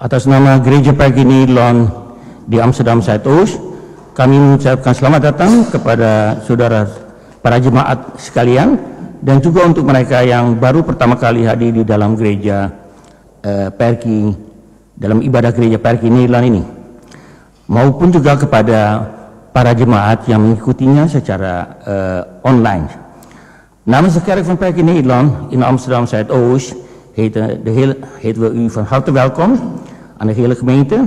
Atas nama Gereja Pergi Nederland di Amsterdam Zuidoost, kami mengucapkan selamat datang kepada saudara para jemaat sekalian dan juga untuk mereka yang baru pertama kali hadir di dalam gereja Pergi, dalam ibadah gereja Pergi Nederland ini, maupun juga kepada para jemaat yang mengikutinya secara online. Namens de Kerk van Pergi Nederland in Amsterdam Zuidoost heten we u van harte welkom aan de hele gemeente.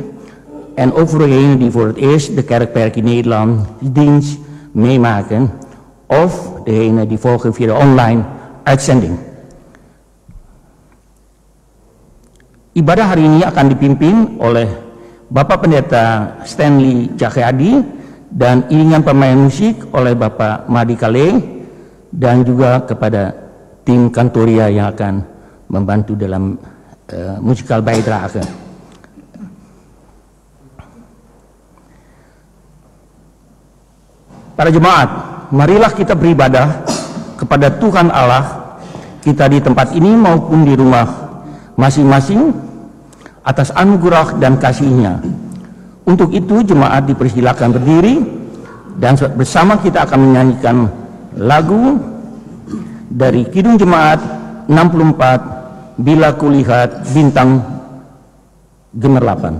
En ook voor degenen die voor het eerst de Kerk Pergi Nederland dienst meemaken, of degenen die volgen via de online uitzending. Ibadah hari ini akan dipimpin oleh Bapak Pendeta Stanley Cahyadi dan iringan pemain musik oleh Bapak Madi Kale, dan juga kepada tim Kantoria yang akan membantu dalam musikal bijdrage. Para jemaat, marilah kita beribadah kepada Tuhan Allah kita di tempat ini maupun di rumah masing-masing atas anugerah dan kasih-Nya. Untuk itu jemaat dipersilakan berdiri dan bersama kita akan menyanyikan lagu dari Kidung Jemaat 64, Bila Kulihat Bintang Gemerlapan.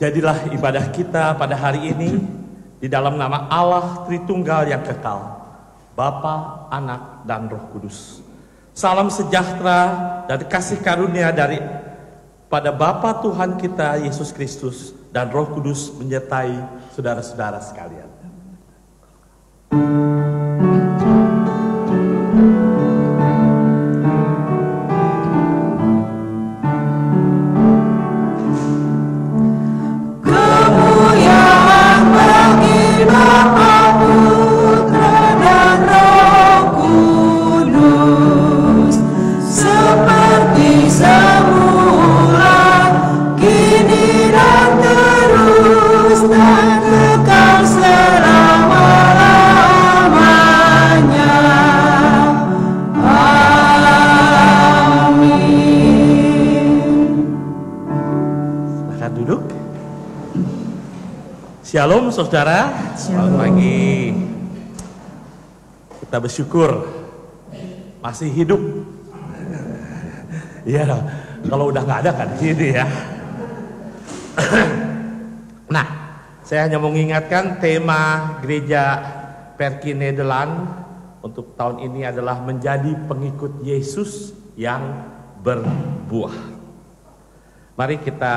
Jadilah ibadah kita pada hari ini di dalam nama Allah Tritunggal yang kekal, Bapa, Anak, dan Roh Kudus. Salam sejahtera dan kasih karunia dari pada Bapa Tuhan kita Yesus Kristus dan Roh Kudus menyertai saudara-saudara sekalian. Shalom saudara, selamat pagi. Kita bersyukur masih hidup Iya, kalau udah nggak ada kan gini ya. Nah, saya hanya mengingatkan tema gereja Perki Nederland untuk tahun ini adalah menjadi pengikut Yesus yang berbuah. Mari kita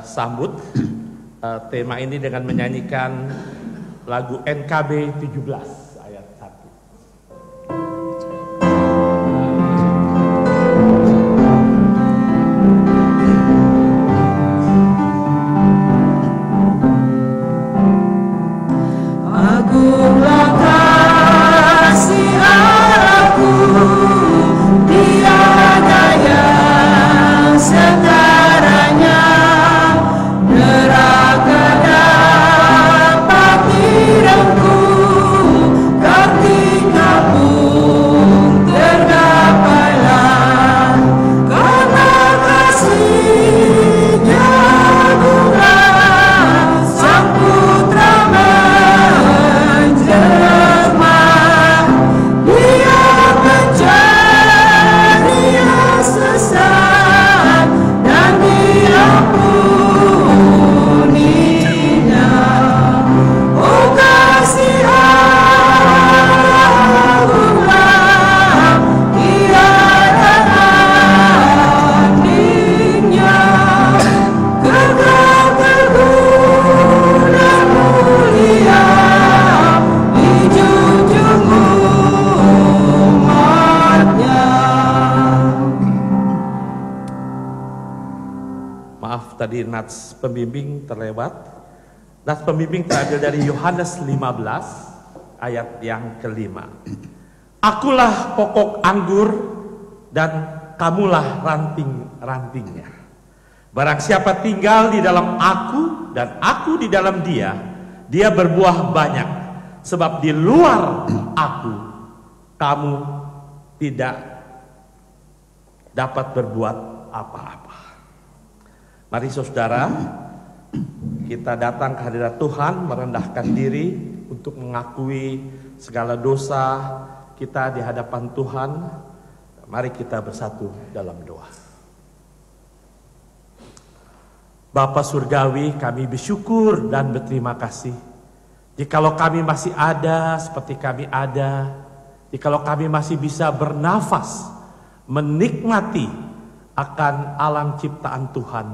sambut tema ini dengan menyanyikan lagu NKB 17 ayat 1. Agunglah kasih Allahku, tiada yang setaranya. Neraka dapat direngku, ketika pun tergapailah. Karena kasih-Nya agunglah, Sang Putra menjelma. Dia mencari yang sesat dan diampuninya. Oh, kasih agunglah, tiada tandingnya. Kekal teguh dan mulia dijunjung umatnya. Maaf tadi nats pembimbing terlewat. Nats pembimbing terambil dari Yohanes 15 ayat yang kelima. Akulah pokok anggur dan kamulah ranting-rantingnya. Barang siapa tinggal di dalam aku dan aku di dalam dia, dia berbuah banyak. Sebab di luar aku, kamu tidak dapat berbuat apa-apa. Mari saudara, kita datang ke hadirat Tuhan, merendahkan diri untuk mengakui segala dosa kita di hadapan Tuhan. Mari kita bersatu dalam doa. Bapa Surgawi, kami bersyukur dan berterima kasih. Jikalau kami masih ada seperti kami ada, jikalau kami masih bisa bernafas, menikmati akan alam ciptaan Tuhan,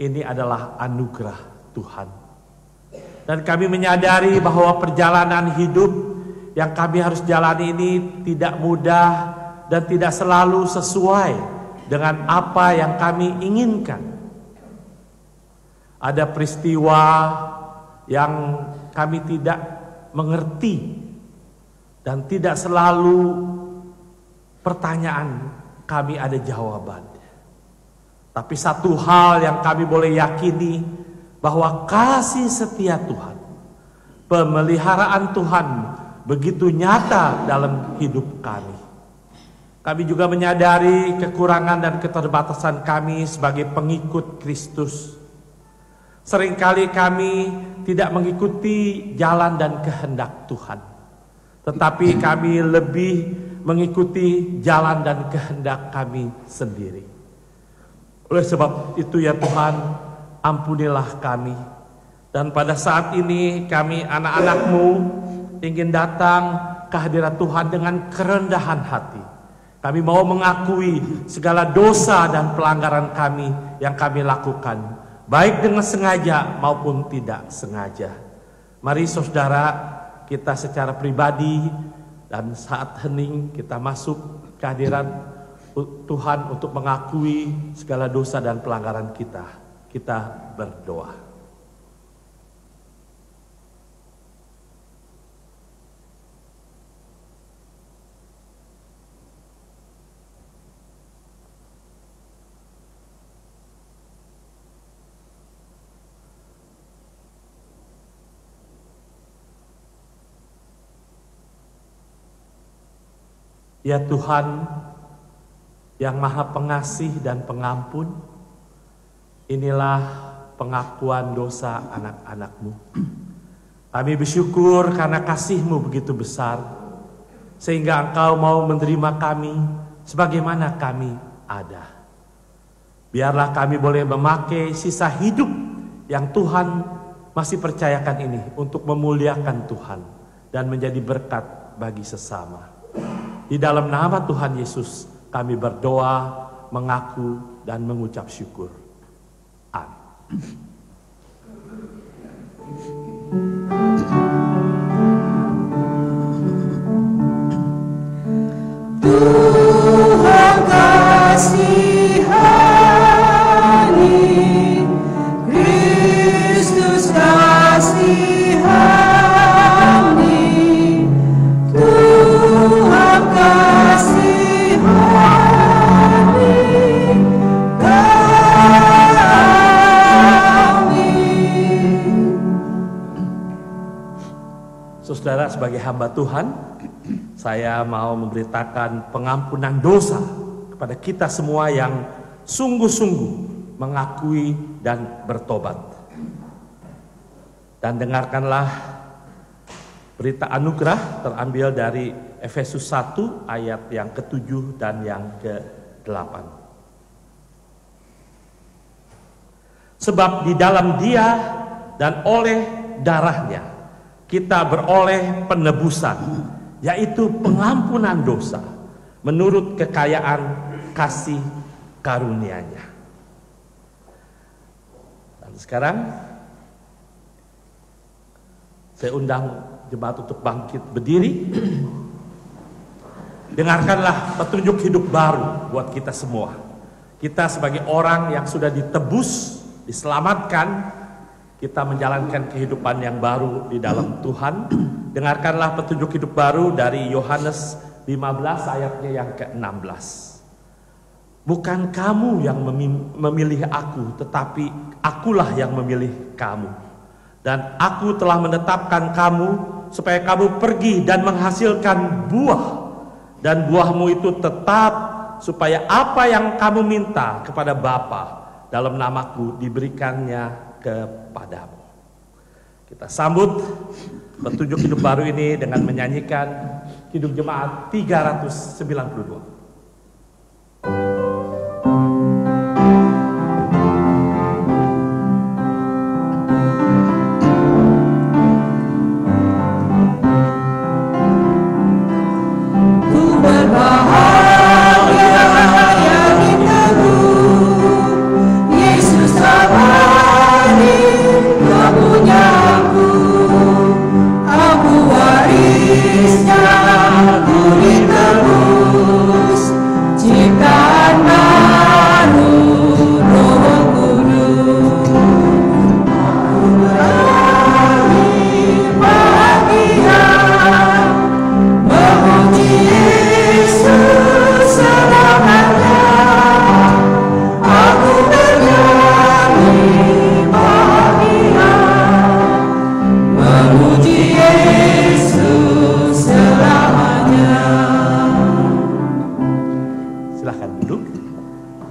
ini adalah anugerah Tuhan. Dan kami menyadari bahwa perjalanan hidup yang kami harus jalani ini tidak mudah dan tidak selalu sesuai dengan apa yang kami inginkan. Ada peristiwa yang kami tidak mengerti dan tidak selalu pertanyaan kami ada jawaban. Tapi satu hal yang kami boleh yakini, bahwa kasih setia Tuhan, pemeliharaan Tuhan begitu nyata dalam hidup kami. Kami juga menyadari kekurangan dan keterbatasan kami sebagai pengikut Kristus. Seringkali kami tidak mengikuti jalan dan kehendak Tuhan, tetapi kami lebih mengikuti jalan dan kehendak kami sendiri. Oleh sebab itu ya Tuhan, ampunilah kami. Dan pada saat ini kami anak-anak-Mu ingin datang ke hadirat Tuhan dengan kerendahan hati. Kami mau mengakui segala dosa dan pelanggaran kami yang kami lakukan, baik dengan sengaja maupun tidak sengaja. Mari saudara, kita secara pribadi dan saat hening kita masuk ke hadirat Tuhan untuk mengakui segala dosa dan pelanggaran kita. Kita berdoa. Ya Tuhan, yang Maha Pengasih dan Pengampun, inilah pengakuan dosa anak-anak-Mu. Kami bersyukur karena kasih-Mu begitu besar, sehingga Engkau mau menerima kami sebagaimana kami ada. Biarlah kami boleh memakai sisa hidup yang Tuhan masih percayakan ini untuk memuliakan Tuhan dan menjadi berkat bagi sesama. Di dalam nama Tuhan Yesus kami berdoa, mengaku, dan mengucap syukur. Amin. Tuhan kasihani, Kristus kasihani, Tuhan kasihani kami. Saudara, sebagai hamba Tuhan, saya mau memberitakan pengampunan dosa kepada kita semua yang sungguh-sungguh mengakui dan bertobat. Dan dengarkanlah berita anugerah terambil dari Efesus 1 ayat yang ke-7 dan yang ke-8. Sebab di dalam Dia dan oleh darahnya kita beroleh penebusan, yaitu pengampunan dosa menurut kekayaan kasih karunia-Nya. Dan sekarang saya undang jemaat untuk bangkit berdiri. Dengarkanlah petunjuk hidup baru buat kita semua. Kita sebagai orang yang sudah ditebus, diselamatkan, kita menjalankan kehidupan yang baru di dalam Tuhan. Dengarkanlah petunjuk hidup baru dari Yohanes 15 ayatnya yang ke-16. Bukan kamu yang memilih aku, tetapi akulah yang memilih kamu. Dan aku telah menetapkan kamu supaya kamu pergi dan menghasilkan buah. Dan buahmu itu tetap, supaya apa yang kamu minta kepada Bapa dalam namaku diberikannya kepadamu. Kita sambut petunjuk hidup baru ini dengan menyanyikan Kidung Jemaat 392.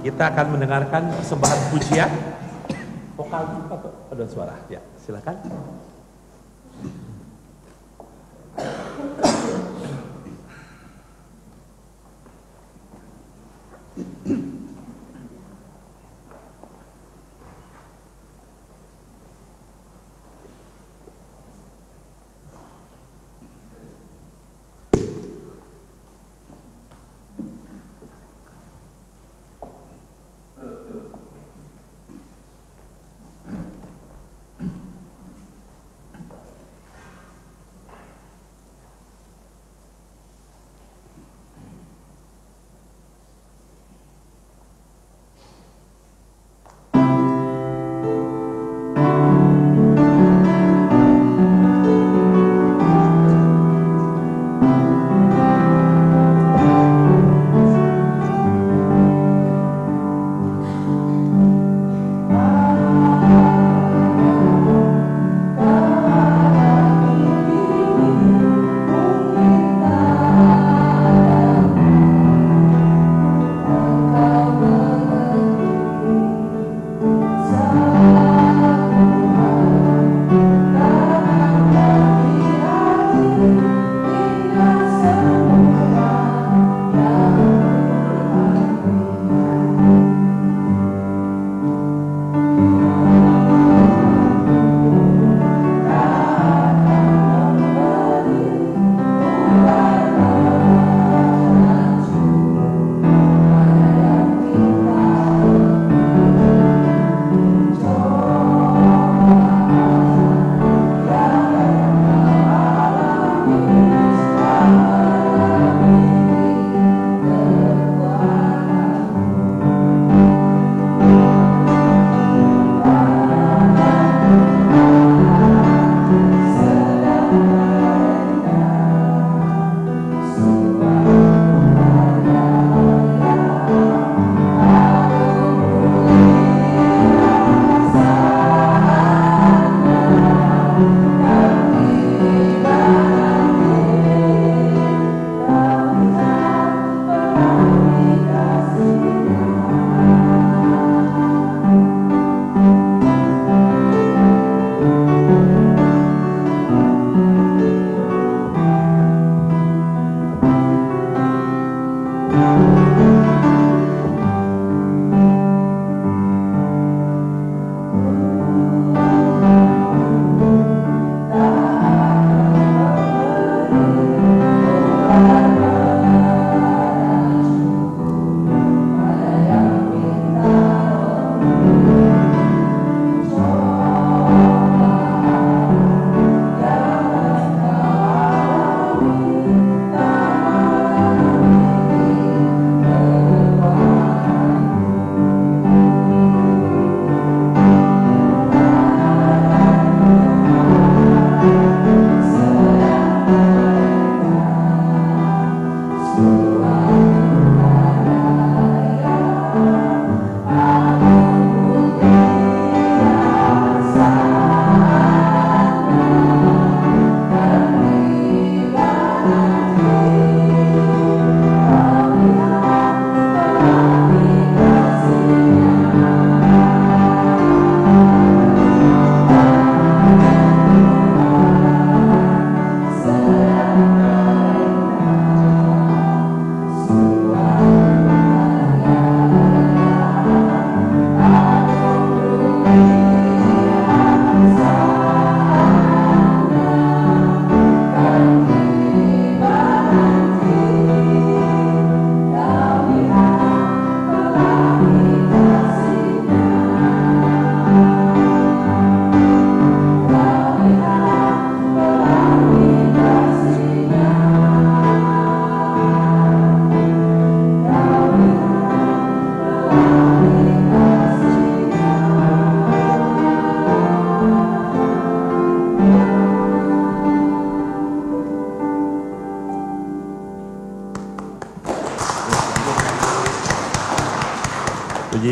Kita akan mendengarkan persembahan pujian. Vokal atau paduan suara? Ya, silakan.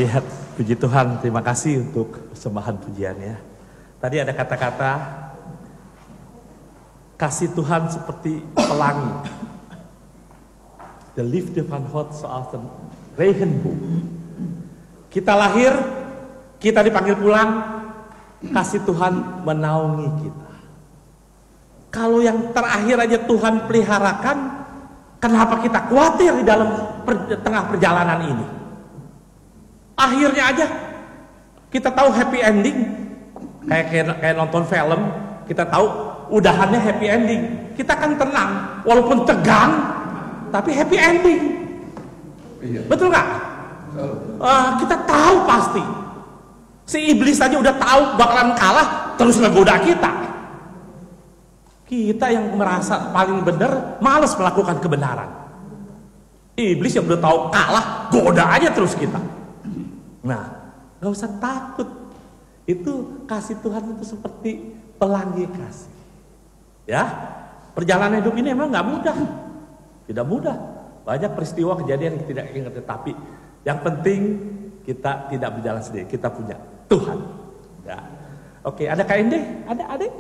Iya, puji Tuhan, terima kasih untuk persembahan pujiannya. Tadi ada kata-kata, kasih Tuhan seperti pelangi. De liefde van God zoals een regenboog. Kita lahir, kita dipanggil pulang, kasih Tuhan menaungi kita. Kalau yang terakhir aja Tuhan peliharakan, kenapa kita khawatir di dalam tengah perjalanan ini? Akhirnya aja kita tahu happy ending, kayak nonton film, kita tahu udahannya happy ending. Kita kan tenang, walaupun tegang, tapi happy ending. Iya. Betul nggak? Kita tahu pasti. Si iblis aja udah tahu bakalan kalah, terus ngegoda kita. Kita yang merasa paling benar, malas melakukan kebenaran. Iblis yang udah tahu kalah, goda aja terus kita. Nah, gak usah takut. Itu kasih Tuhan itu seperti pelangi kasih. Ya, perjalanan hidup ini emang gak mudah. Tidak mudah. Banyak peristiwa kejadian yang tidak ingat, tapi yang penting kita tidak berjalan sendiri. Kita punya Tuhan. Ya. Oke, ada KND? Ada adik?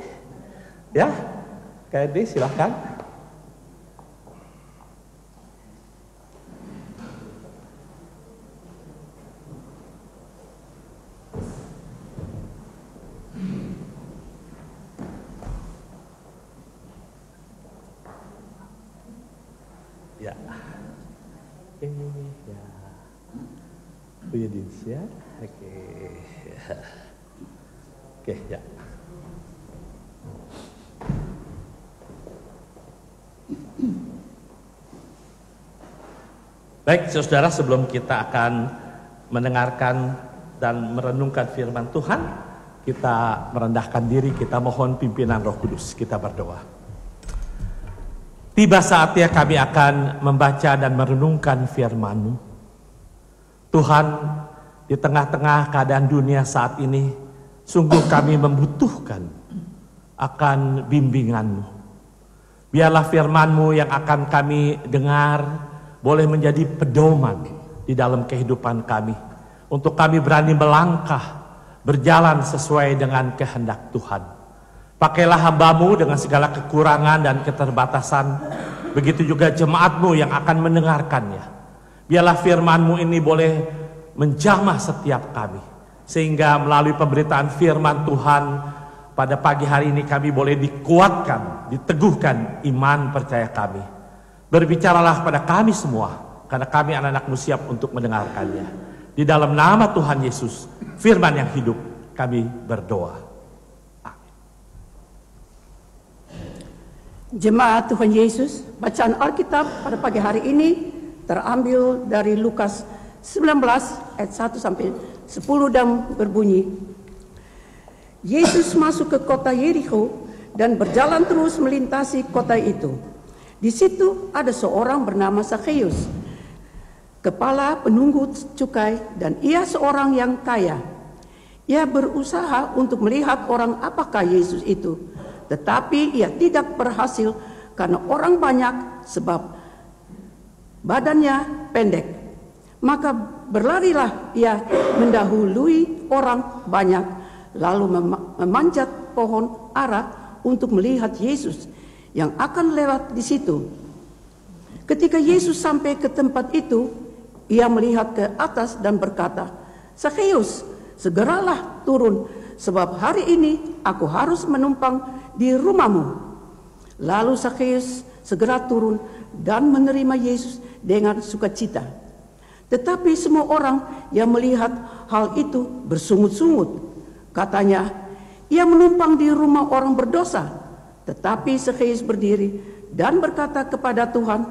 Ya, KND silahkan. Ya. Oke, ya. Punya Dins ya. Oke. Oke, ya. Baik, saudara, sebelum kita akan mendengarkan dan merenungkan firman Tuhan, kita merendahkan diri, kita mohon pimpinan Roh Kudus, kita berdoa. Tiba saatnya kami akan membaca dan merenungkan firman-Mu. Tuhan, di tengah-tengah keadaan dunia saat ini, sungguh kami membutuhkan akan bimbingan-Mu. Biarlah firman-Mu yang akan kami dengar boleh menjadi pedoman di dalam kehidupan kami. Untuk kami berani melangkah, berjalan sesuai dengan kehendak Tuhan. Pakailah hamba-Mu dengan segala kekurangan dan keterbatasan. Begitu juga jemaat-Mu yang akan mendengarkannya. Biarlah firman-Mu ini boleh menjamah setiap kami. Sehingga melalui pemberitaan firman Tuhan, pada pagi hari ini kami boleh dikuatkan, diteguhkan iman percaya kami. Berbicaralah pada kami semua, karena kami anak-anak-Mu siap untuk mendengarkannya. Di dalam nama Tuhan Yesus, firman yang hidup, kami berdoa. Amin. Jemaat Tuhan Yesus, bacaan Alkitab pada pagi hari ini terambil dari Lukas 19 ayat 1 sampai 10 dan berbunyi, Yesus masuk ke kota Yerikho dan berjalan terus melintasi kota itu. Di situ ada seorang bernama Zakheus, kepala penunggu cukai, dan ia seorang yang kaya. Ia berusaha untuk melihat orang apakah Yesus itu, tetapi ia tidak berhasil karena orang banyak sebab badannya pendek. Maka berlarilah ia mendahului orang banyak, lalu memanjat pohon ara untuk melihat Yesus yang akan lewat di situ. Ketika Yesus sampai ke tempat itu, ia melihat ke atas dan berkata, Zakheus, segeralah turun, sebab hari ini aku harus menumpang di rumahmu. Lalu Zakheus segera turun dan menerima Yesus dengan sukacita. Tetapi semua orang yang melihat hal itu bersungut-sungut. Katanya, ia menumpang di rumah orang berdosa. Tetapi Zakheus berdiri dan berkata kepada Tuhan,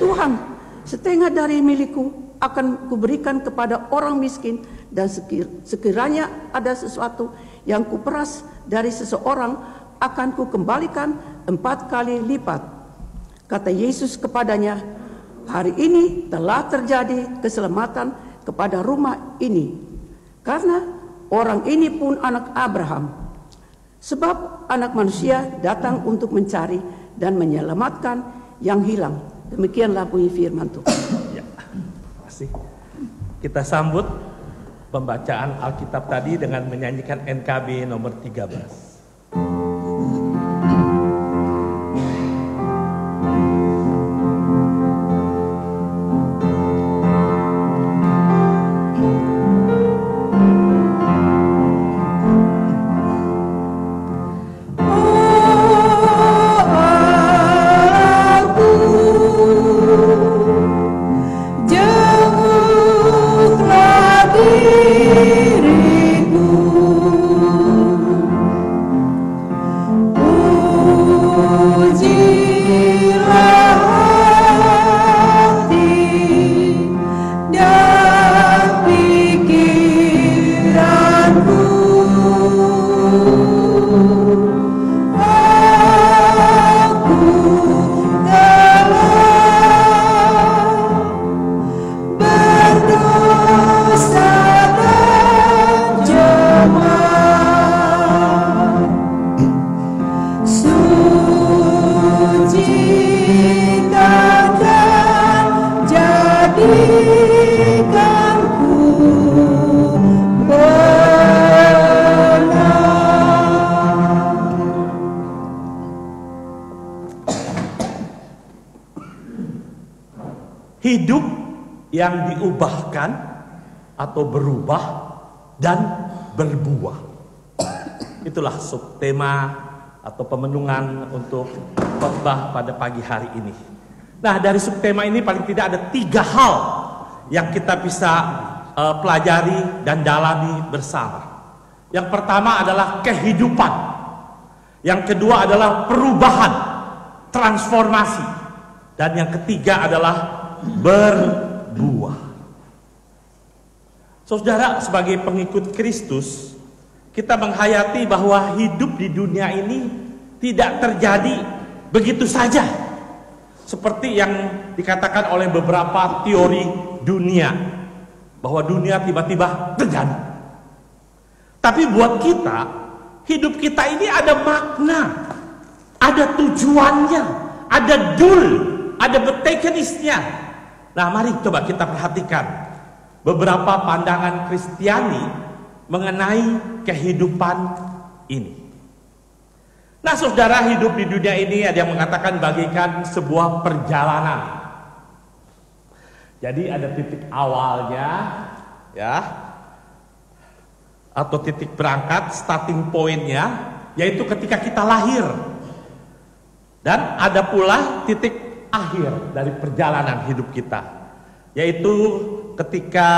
Tuhan, setengah dari milikku akan kuberikan kepada orang miskin, dan sekiranya ada sesuatu yang kuperas dari seseorang, akan kukembalikan 4 kali lipat. Kata Yesus kepadanya, hari ini telah terjadi keselamatan kepada rumah ini, karena orang ini pun anak Abraham. Sebab anak manusia datang untuk mencari dan menyelamatkan yang hilang. Demikianlah bunyi firman Tuhan. Ya, terima kasih. Kita sambut pembacaan Alkitab tadi dengan menyanyikan NKB nomor 13. Hidup yang diubahkan atau berubah dan berbuah. Itulah subtema atau pemenungan untuk khotbah pada pagi hari ini. Nah, dari subtema ini paling tidak ada 3 hal yang kita bisa pelajari dan dalami bersama. Yang pertama adalah kehidupan. Yang kedua adalah perubahan, transformasi. Dan yang ketiga adalah berbuah. Saudara, sebagai pengikut Kristus, kita menghayati bahwa hidup di dunia ini tidak terjadi begitu saja, seperti yang dikatakan oleh beberapa teori dunia, bahwa dunia tiba-tiba terjadi. Tapi buat kita, hidup kita ini ada makna, ada tujuannya, ada ada betekenisnya. Nah, mari coba kita perhatikan beberapa pandangan Kristiani mengenai kehidupan ini. Nah, saudara, hidup di dunia ini ada yang mengatakan bagaikan sebuah perjalanan. Jadi ada titik awalnya, ya, atau titik berangkat, starting point-nya, yaitu ketika kita lahir. Dan ada pula titik akhir dari perjalanan hidup kita, yaitu ketika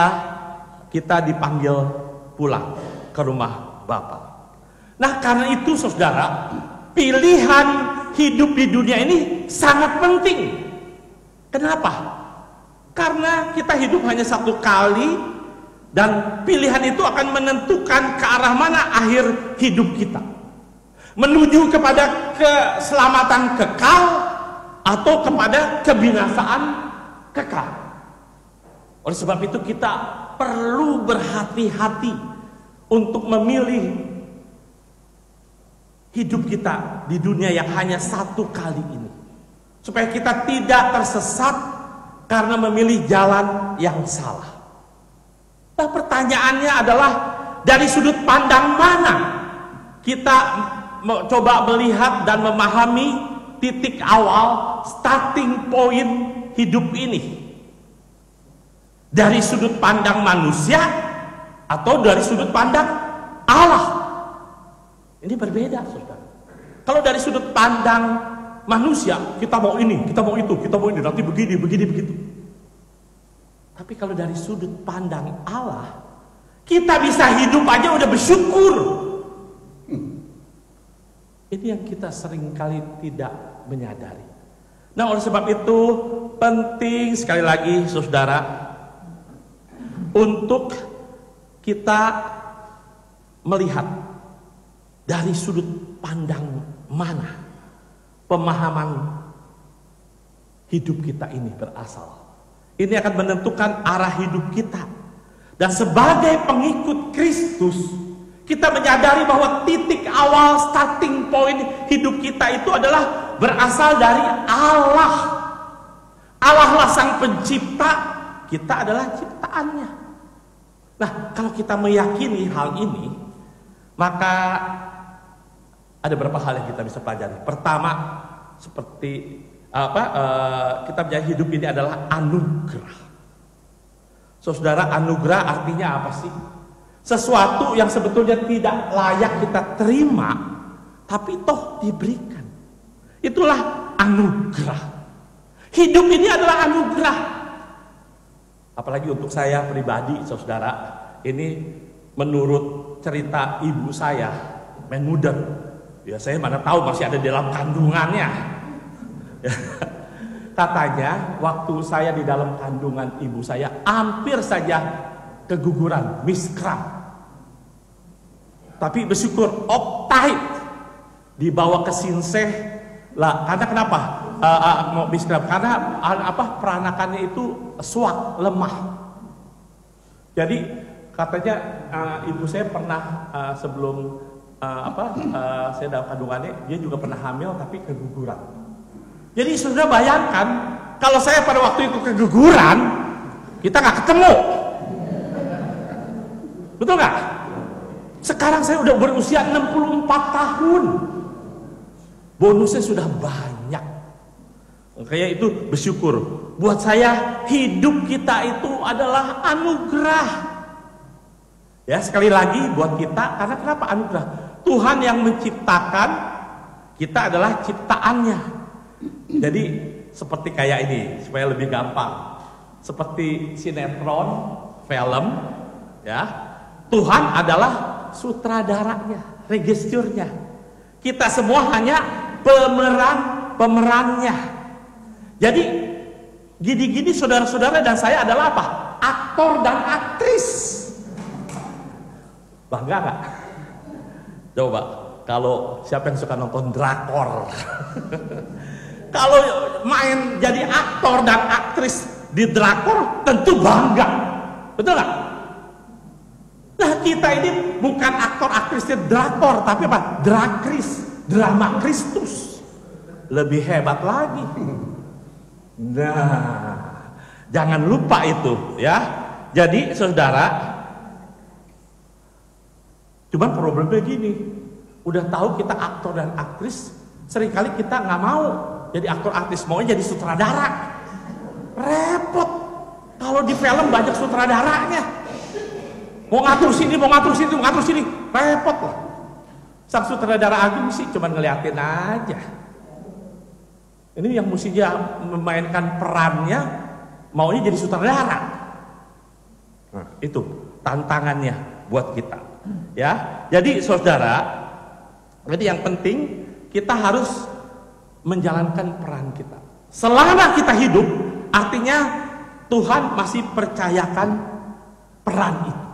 kita dipanggil pulang ke rumah Bapa. Nah, karena itu saudara, pilihan hidup di dunia ini sangat penting. Kenapa? Karena kita hidup hanya satu kali, dan pilihan itu akan menentukan ke arah mana akhir hidup kita, menuju kepada keselamatan kekal atau kepada kebinasaan kekal. Oleh sebab itu kita perlu berhati-hati untuk memilih hidup kita di dunia yang hanya satu kali ini, supaya kita tidak tersesat karena memilih jalan yang salah. Nah, pertanyaannya adalah dari sudut pandang mana kita coba melihat dan memahami titik awal, starting point hidup ini. Dari sudut pandang manusia atau dari sudut pandang Allah. Ini berbeda, saudara. Kalau dari sudut pandang manusia, kita mau ini, kita mau itu, kita mau ini, nanti begini, begitu. Tapi kalau dari sudut pandang Allah, kita bisa hidup aja udah bersyukur. Ini yang kita seringkali tidak menyadari. Nah, oleh sebab itu penting sekali lagi, saudara, untuk kita melihat dari sudut pandang mana pemahaman hidup kita ini berasal. Ini akan menentukan arah hidup kita. Dan sebagai pengikut Kristus, kita menyadari bahwa titik awal, starting point hidup kita itu adalah berasal dari Allah. Allah lah sang pencipta, kita adalah ciptaannya. Nah, kalau kita meyakini hal ini, maka ada beberapa hal yang kita bisa pelajari. Pertama, seperti kita menjadi hidup ini adalah anugerah. Saudara, anugerah artinya apa sih? Sesuatu yang sebetulnya tidak layak kita terima, tapi toh diberikan. Itulah anugerah. Hidup ini adalah anugerah. Apalagi untuk saya pribadi, saudara, ini menurut cerita ibu saya, Menmuder. Ya, saya mana tahu masih ada di dalam kandungannya. Katanya waktu saya di dalam kandungan ibu saya hampir saja keguguran, miskram. Tapi bersyukur optait dibawa ke Sinseh lah. Karena kenapa? Mau miskram karena peranakannya itu suak, lemah. Jadi katanya ibu saya pernah sebelum saya dalam kandungannya, dia juga pernah hamil tapi keguguran. Jadi sudah bayangkan kalau saya pada waktu itu keguguran, kita nggak ketemu, betul nggak? Sekarang saya udah berusia 64 tahun, bonusnya sudah banyak. Kayak itu bersyukur. Buat saya hidup kita itu adalah anugerah. Ya, sekali lagi buat kita, karena kenapa anugerah? Tuhan yang menciptakan, kita adalah ciptaannya. Jadi seperti kayak ini supaya lebih gampang. Seperti sinetron, film, ya. Tuhan adalah sutradaranya, registrnya. Kita semua hanya pemerannya. Jadi gini-gini saudara-saudara dan saya adalah apa? Aktor dan aktris. Bangga nggak? Coba kalau siapa yang suka nonton drakor, kalau main jadi aktor dan aktris di drakor tentu bangga, betul nggak? Nah, kita ini bukan aktor aktrisnya drakor, tapi apa? Drakris, drama Kristus. Lebih hebat lagi. Nah, jangan lupa itu ya. Jadi saudara, cuman problemnya gini, udah tahu kita aktor dan aktris, seringkali kita nggak mau jadi aktor aktris, maunya jadi sutradara. Repot. Kalau di film banyak sutradaranya, mau ngatur sini, mau ngatur sini, mau ngatur sini, repot lah. Sang sutradara agung sih cuman ngeliatin aja. Ini yang mestinya memainkan perannya, maunya jadi sutradara. Nah, itu tantangannya buat kita. Ya, jadi saudara, jadi yang penting kita harus menjalankan peran kita. Selama kita hidup, artinya Tuhan masih percayakan peran itu.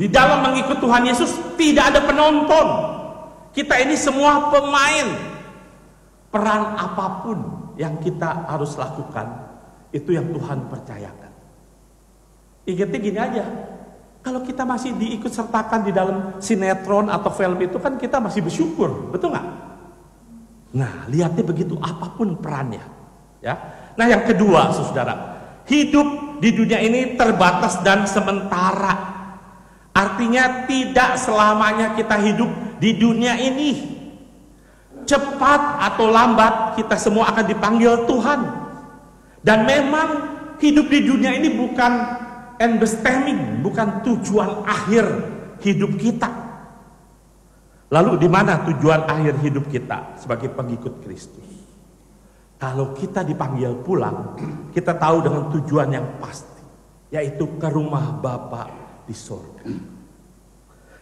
Di dalam mengikut Tuhan Yesus tidak ada penonton. Kita ini semua pemain. Peran apapun yang kita harus lakukan, itu yang Tuhan percayakan. Ingatnya gini aja, kalau kita masih diikut sertakan di dalam sinetron atau film itu kan kita masih bersyukur, betul nggak? Nah, lihatnya begitu, apapun perannya. Ya. Nah, yang kedua, saudara, hidup di dunia ini terbatas dan sementara. Artinya tidak selamanya kita hidup di dunia ini. Cepat atau lambat kita semua akan dipanggil Tuhan. Dan memang hidup di dunia ini bukan endbestemming, bukan tujuan akhir hidup kita. Lalu di mana tujuan akhir hidup kita sebagai pengikut Kristus? Kalau kita dipanggil pulang, kita tahu dengan tujuan yang pasti, yaitu ke rumah Bapa di surga.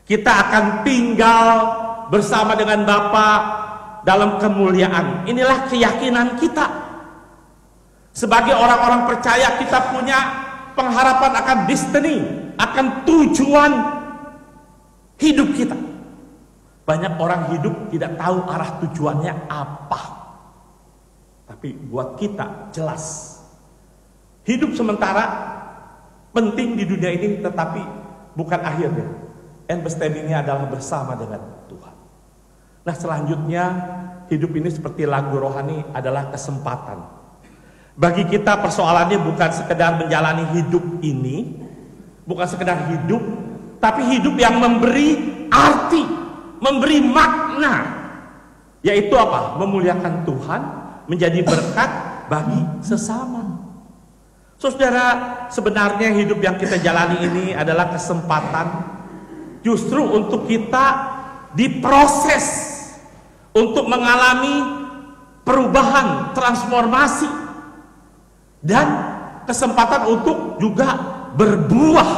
Kita akan tinggal bersama dengan Bapa dalam kemuliaan. Inilah keyakinan kita. Sebagai orang-orang percaya, kita punya pengharapan akan destiny, akan tujuan hidup kita. Banyak orang hidup tidak tahu arah tujuannya apa. Tapi buat kita jelas. Hidup sementara penting di dunia ini, tetapi bukan akhirnya. Endbestemmingnya adalah bersama dengan Tuhan. Nah, selanjutnya hidup ini seperti lagu rohani adalah kesempatan. Bagi kita persoalannya bukan sekedar menjalani hidup ini, Bukan sekedar hidup, tapi hidup yang memberi arti, memberi makna. Yaitu apa? Memuliakan Tuhan, menjadi berkat bagi sesama. Saudara, sebenarnya hidup yang kita jalani ini adalah kesempatan justru untuk kita diproses untuk mengalami perubahan, transformasi, dan kesempatan untuk juga berbuah.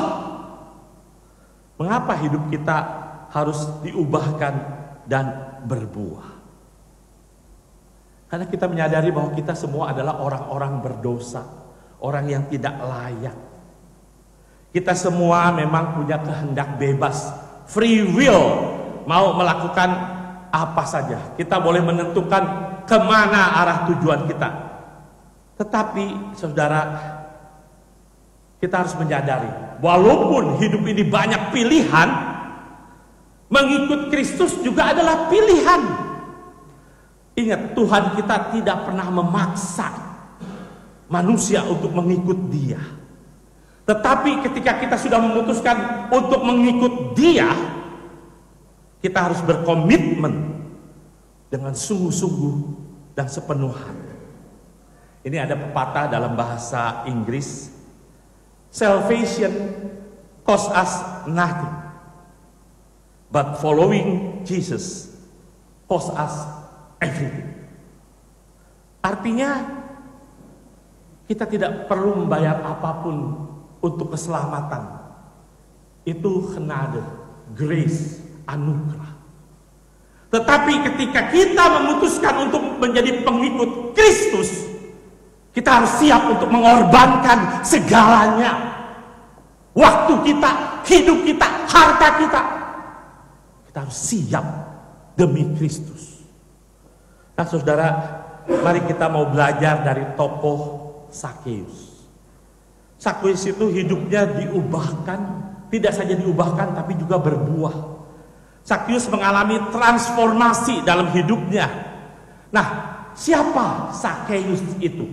Mengapa hidup kita harus diubahkan dan berbuah? Karena kita menyadari bahwa kita semua adalah orang-orang berdosa, orang yang tidak layak. Kita semua memang punya kehendak bebas, free will, mau melakukan apa saja. Kita boleh menentukan kemana arah tujuan kita. Tetapi saudara, kita harus menyadari, walaupun hidup ini banyak pilihan, mengikut Kristus juga adalah pilihan. Ingat, Tuhan kita tidak pernah memaksa manusia untuk mengikut Dia. Tetapi ketika kita sudah memutuskan untuk mengikut Dia, kita harus berkomitmen dengan sungguh-sungguh dan sepenuh hati. Ini ada pepatah dalam bahasa Inggris, salvation cost us nothing, but following Jesus cost us everything. Artinya, kita tidak perlu membayar apapun untuk keselamatan. Itu genade, grace, anugerah. Tetapi ketika kita memutuskan untuk menjadi pengikut Kristus, kita harus siap untuk mengorbankan segalanya. Waktu kita, hidup kita, harta kita. Kita harus siap demi Kristus. Nah saudara, mari kita mau belajar dari tokoh Sakeus. Sakeus itu hidupnya diubahkan, tidak saja diubahkan tapi juga berbuah. Sakeus mengalami transformasi dalam hidupnya. Nah, siapa Sakeus itu?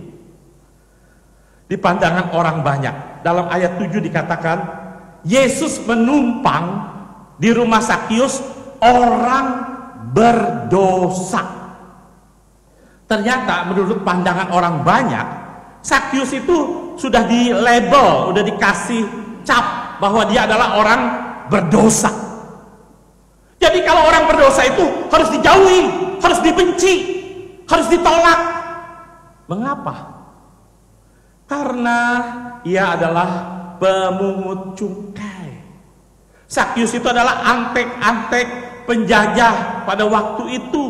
Di pandangan orang banyak, dalam ayat 7 dikatakan, Yesus menumpang di rumah Sakeus, orang berdosa. Ternyata menurut pandangan orang banyak, Sakeus itu sudah di label, sudah dikasih cap bahwa dia adalah orang berdosa. Jadi kalau orang berdosa itu harus dijauhi, harus dibenci, harus ditolak. Mengapa? Karena ia adalah pemungut cukai. Sakeus itu adalah antek-antek penjajah pada waktu itu.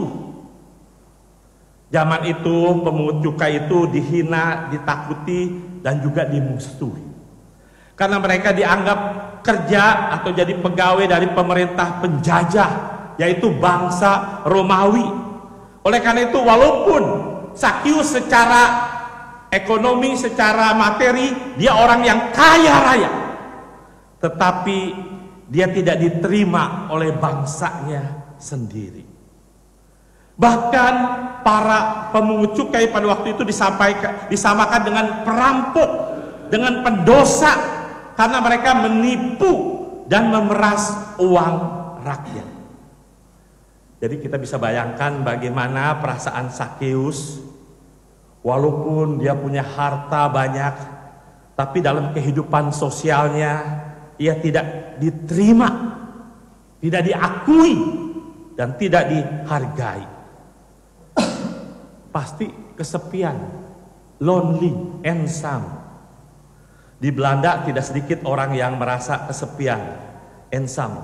Zaman itu pemungut cukai itu dihina, ditakuti, dan juga dimusuhi. Karena mereka dianggap kerja atau jadi pegawai dari pemerintah penjajah, yaitu bangsa Romawi. Oleh karena itu, walaupun Sakeus secara ekonomi, secara materi, dia orang yang kaya raya, tetapi dia tidak diterima oleh bangsanya sendiri. Bahkan para pemungut cukai pada waktu itu disamakan dengan perampok, dengan pendosa, karena mereka menipu dan memeras uang rakyat. Jadi kita bisa bayangkan bagaimana perasaan Sakeus, walaupun dia punya harta banyak, tapi dalam kehidupan sosialnya ia tidak diterima, tidak diakui, dan tidak dihargai. Pasti kesepian, lonely, ensam. Di Belanda tidak sedikit orang yang merasa kesepian, ensam.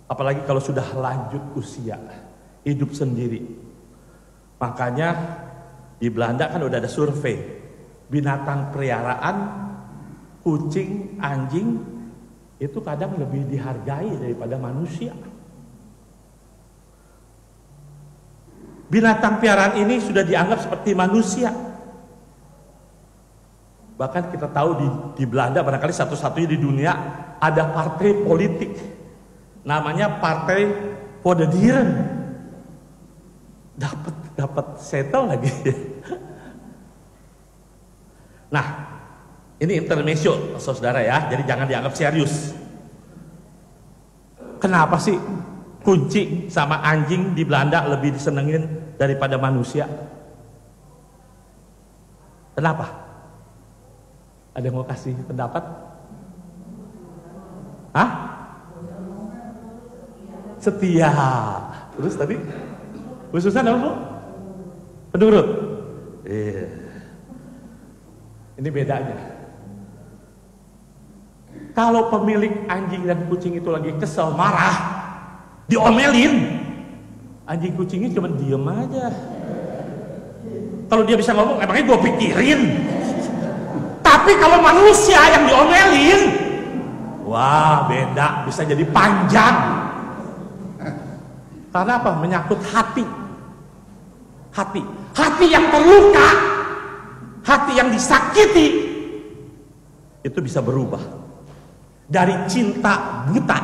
Apalagi kalau sudah lanjut usia, hidup sendiri. Makanya di Belanda kan udah ada survei, binatang peliharaan, kucing, anjing, itu kadang lebih dihargai daripada manusia. Binatang piaraan ini sudah dianggap seperti manusia. Bahkan kita tahu di Belanda barangkali satu-satunya di dunia ada partai politik, namanya Partai voor de Dieren. Dapat settle lagi. Nah, Ini intermezzo, saudara ya, jadi jangan dianggap serius. Kenapa sih kucing sama anjing di Belanda lebih disenengin daripada manusia? Kenapa? Ada yang mau kasih pendapat? Hah? Setia. Terus tadi? Khususnya apa, Bu? Penurut. Iya. Ini bedanya. Kalau pemilik anjing dan kucing itu lagi kesel, marah, diomelin, anjing kucingnya cuma diem aja. Kalau dia bisa ngomong, emangnya gue pikirin. Tapi kalau manusia yang diomelin, wah beda, bisa jadi panjang. Karena apa? Menyangkut hati. Hati yang terluka, hati yang disakiti, itu bisa berubah. Dari cinta buta,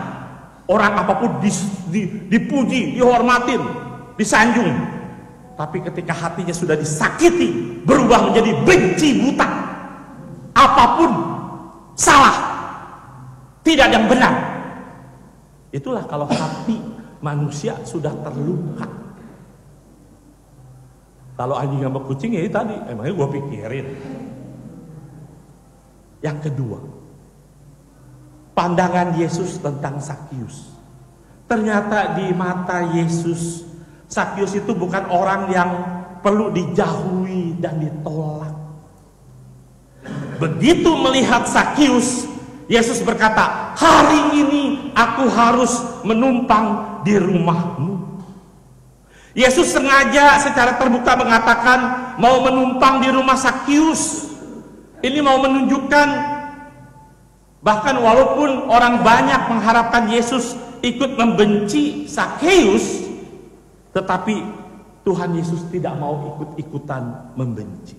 orang apapun dipuji, dihormatin, disanjung. Tapi ketika hatinya sudah disakiti, berubah menjadi benci buta. Apapun salah, tidak ada yang benar. Itulah kalau hati manusia sudah terluka. Kalau anjing sama kucing ya tadi, emangnya gue pikirin. Yang kedua, pandangan Yesus tentang Sakius. Ternyata di mata Yesus, Sakius itu bukan orang yang perlu dijauhi dan ditolak. Begitu melihat Sakius, Yesus berkata, hari ini aku harus menumpang di rumahmu. Yesus sengaja secara terbuka mengatakan mau menumpang di rumah Sakius. Ini mau menunjukkan, bahkan walaupun orang banyak mengharapkan Yesus ikut membenci Sakeus, tetapi Tuhan Yesus tidak mau ikut-ikutan membenci.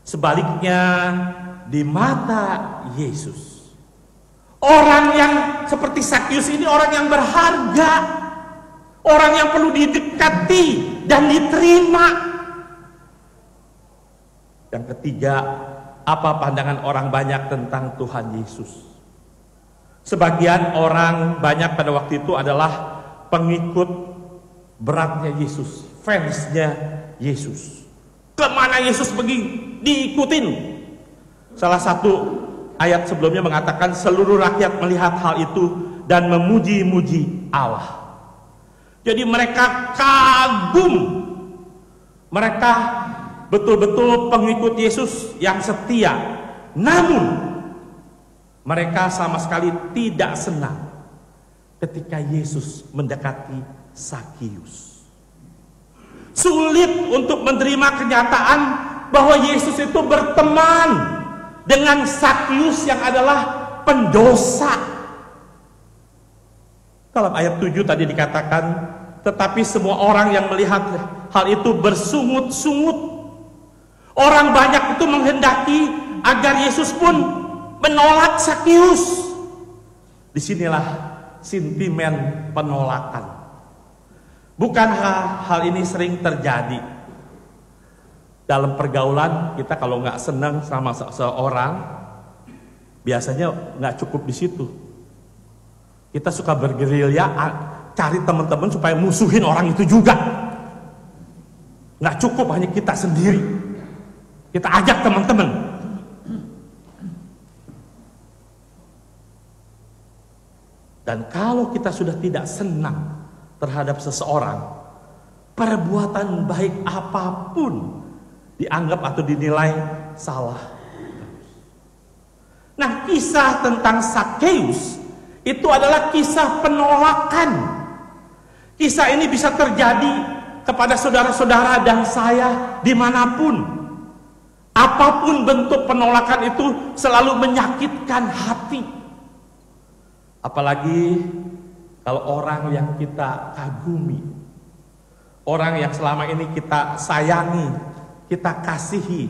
Sebaliknya, di mata Yesus, orang yang seperti Sakeus ini orang yang berharga, orang yang perlu didekati dan diterima. Yang ketiga, apa pandangan orang banyak tentang Tuhan Yesus? Sebagian orang banyak pada waktu itu adalah pengikut beratnya Yesus, fansnya Yesus. Kemana Yesus pergi, diikutin. Salah satu ayat sebelumnya mengatakan seluruh rakyat melihat hal itu dan memuji-muji Allah. Jadi mereka kagum, mereka betul-betul pengikut Yesus yang setia. Namun mereka sama sekali tidak senang ketika Yesus mendekati Sakius. Sulit untuk menerima kenyataan bahwa Yesus itu berteman dengan Sakius yang adalah pendosa. Dalam ayat 7 tadi dikatakan, tetapi semua orang yang melihat hal itu bersungut-sungut. Orang banyak itu menghendaki agar Yesus pun menolak Sakius. Disinilah sentimen penolakan. Bukan hal ini sering terjadi dalam pergaulan kita. Kalau nggak senang sama seseorang, biasanya nggak cukup di situ. Kita suka bergerilya, cari teman-teman supaya musuhin orang itu juga. Nggak cukup hanya kita sendiri, kita ajak teman-teman. Dan kalau kita sudah tidak senang terhadap seseorang, perbuatan baik apapun dianggap atau dinilai salah. Nah, kisah tentang Sakeus itu adalah kisah penolakan. Kisah ini bisa terjadi kepada saudara-saudara dan saya dimanapun. Apapun bentuk penolakan itu selalu menyakitkan hati. Apalagi kalau orang yang kita kagumi, orang yang selama ini kita sayangi, kita kasihi,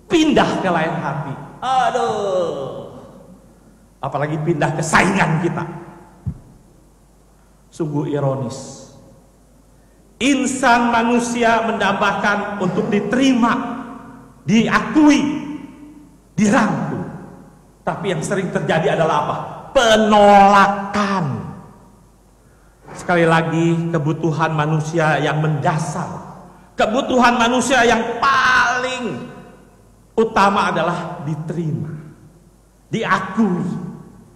pindah ke lain hati. Aduh. Apalagi pindah ke saingan kita. Sungguh ironis. Insan manusia mendambakan untuk diterima, diakui. dirangkul. Tapi yang sering terjadi adalah apa? Penolakan. Sekali lagi, kebutuhan manusia yang mendasar, kebutuhan manusia yang paling utama adalah diterima, diakui,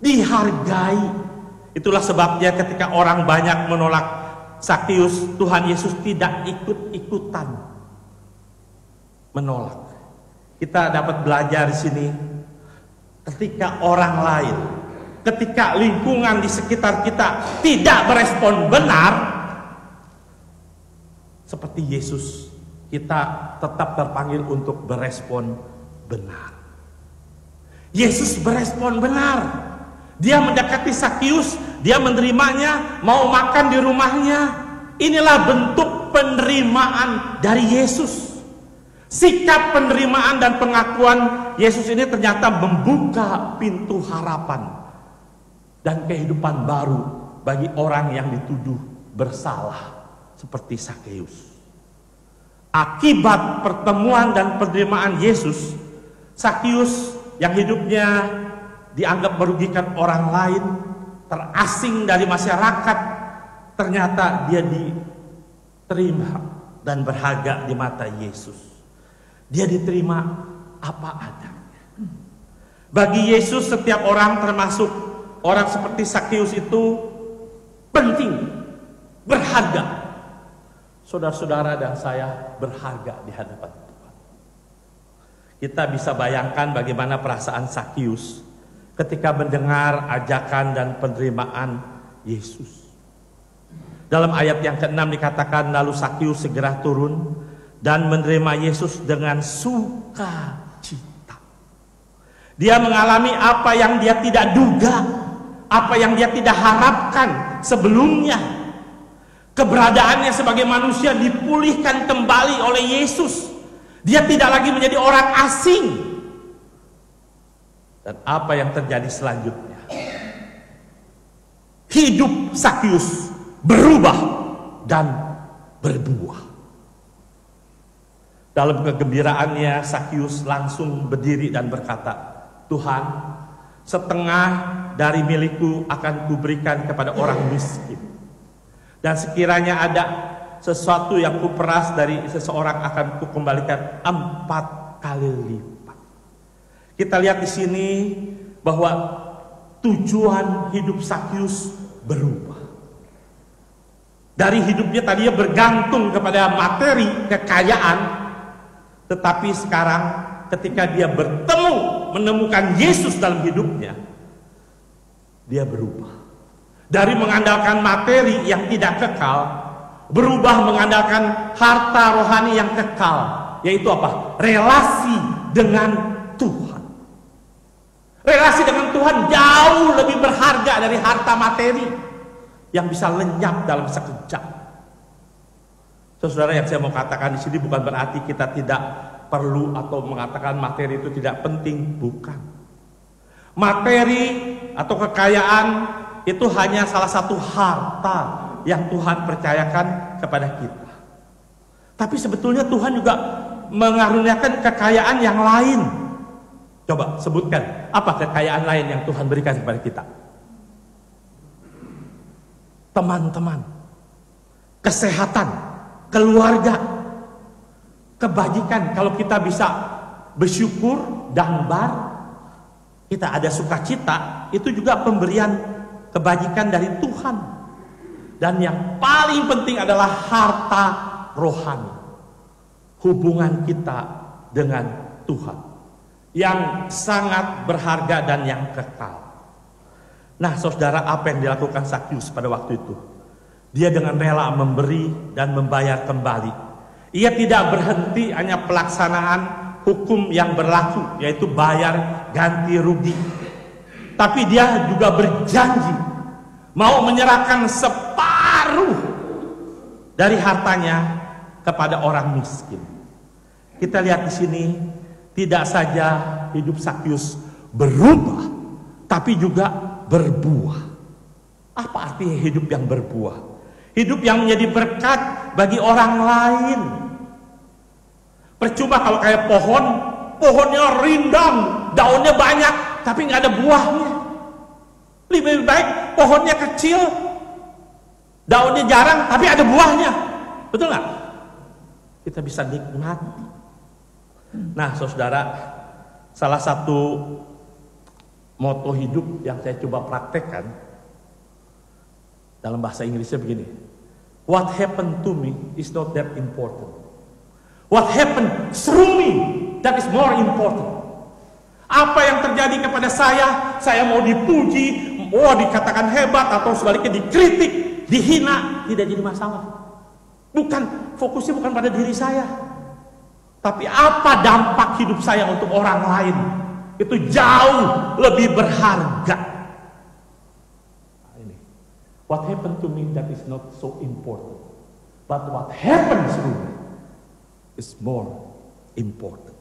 dihargai. Itulah sebabnya ketika orang banyak menolak Sakeus, Tuhan Yesus tidak ikut-ikutan menolak. Kita dapat belajar di sini, ketika orang lain, ketika lingkungan di sekitar kita tidak berespon benar, seperti Yesus, kita tetap terpanggil untuk berespon benar. Yesus berespon benar. Dia mendekati Sakeus, dia menerimanya, mau makan di rumahnya. Inilah bentuk penerimaan dari Yesus. Sikap penerimaan dan pengakuan Yesus ini ternyata membuka pintu harapan dan kehidupan baru bagi orang yang dituduh bersalah seperti Sakeus. Akibat pertemuan dan penerimaan Yesus, Sakeus yang hidupnya dianggap merugikan orang lain, terasing dari masyarakat, ternyata dia diterima dan berharga di mata Yesus. Dia diterima apa adanya. Bagi Yesus setiap orang, termasuk orang seperti Sakeus, itu penting, berharga. Saudara-saudara dan saya berharga di hadapan Tuhan. Kita bisa bayangkan bagaimana perasaan Sakeus ketika mendengar ajakan dan penerimaan Yesus. Dalam ayat yang ke-6 dikatakan, lalu Sakeus segera turun dan menerima Yesus dengan sukacita. Dia mengalami apa yang dia tidak duga, apa yang dia tidak harapkan sebelumnya. Keberadaannya sebagai manusia dipulihkan kembali oleh Yesus. Dia tidak lagi menjadi orang asing. Dan apa yang terjadi selanjutnya? Hidup Sakeus berubah dan berbuah. Dalam kegembiraannya, Sakeus langsung berdiri dan berkata, Tuhan, setengah dari milikku akan kuberikan kepada orang miskin. Dan sekiranya ada sesuatu yang kuperas dari seseorang akan kukembalikan 4 kali lipat. Kita lihat di sini bahwa tujuan hidup Sakeus berubah. Dari hidupnya tadinya bergantung kepada materi, kekayaan, tetapi sekarang ketika dia menemukan Yesus dalam hidupnya, dia berubah. Dari mengandalkan materi yang tidak kekal, berubah mengandalkan harta rohani yang kekal, yaitu apa? Relasi dengan Tuhan. Relasi dengan Tuhan jauh lebih berharga dari harta materi yang bisa lenyap dalam sekejap. Saudara, yang saya mau katakan di sini bukan berarti kita tidak perlu atau mengatakan materi itu tidak penting, bukan. Materi atau kekayaan itu hanya salah satu harta yang Tuhan percayakan kepada kita. Tapi sebetulnya Tuhan juga mengaruniakan kekayaan yang lain. Coba sebutkan, apa kekayaan lain yang Tuhan berikan kepada kita? Teman-teman, kesehatan, keluarga, kebajikan. Kalau kita bisa bersyukur dan kita ada sukacita, itu juga pemberian kebajikan dari Tuhan. Dan yang paling penting adalah harta rohani, hubungan kita dengan Tuhan yang sangat berharga dan yang kekal. Nah, saudara, apa yang dilakukan Sakeus pada waktu itu? Dia dengan rela memberi dan membayar kembali. Ia tidak berhenti hanya pelaksanaan hukum yang berlaku, yaitu bayar ganti rugi. Tapi dia juga berjanji mau menyerahkan separuh dari hartanya kepada orang miskin. Kita lihat di sini, tidak saja hidup Sakeus berubah, tapi juga berbuah. Apa artinya hidup yang berbuah? Hidup yang menjadi berkat bagi orang lain. Percuma kalau kayak pohon pohonnya rindang, daunnya banyak, tapi nggak ada buahnya. Lebih baik pohonnya kecil, daunnya jarang, tapi ada buahnya. Betul nggak? Kita bisa nikmati. Nah, saudara, salah satu moto hidup yang saya coba praktekkan dalam bahasa Inggrisnya begini: what happened to me is not that important. What happened through me, that is more important. Apa yang terjadi kepada saya mau dipuji, mau dikatakan hebat, atau sebaliknya dikritik, dihina, tidak jadi masalah. Fokusnya bukan pada diri saya, tapi apa dampak hidup saya untuk orang lain. Itu jauh lebih berharga. Nah, ini. What happened to me that is not so important, but what happened through me is more important.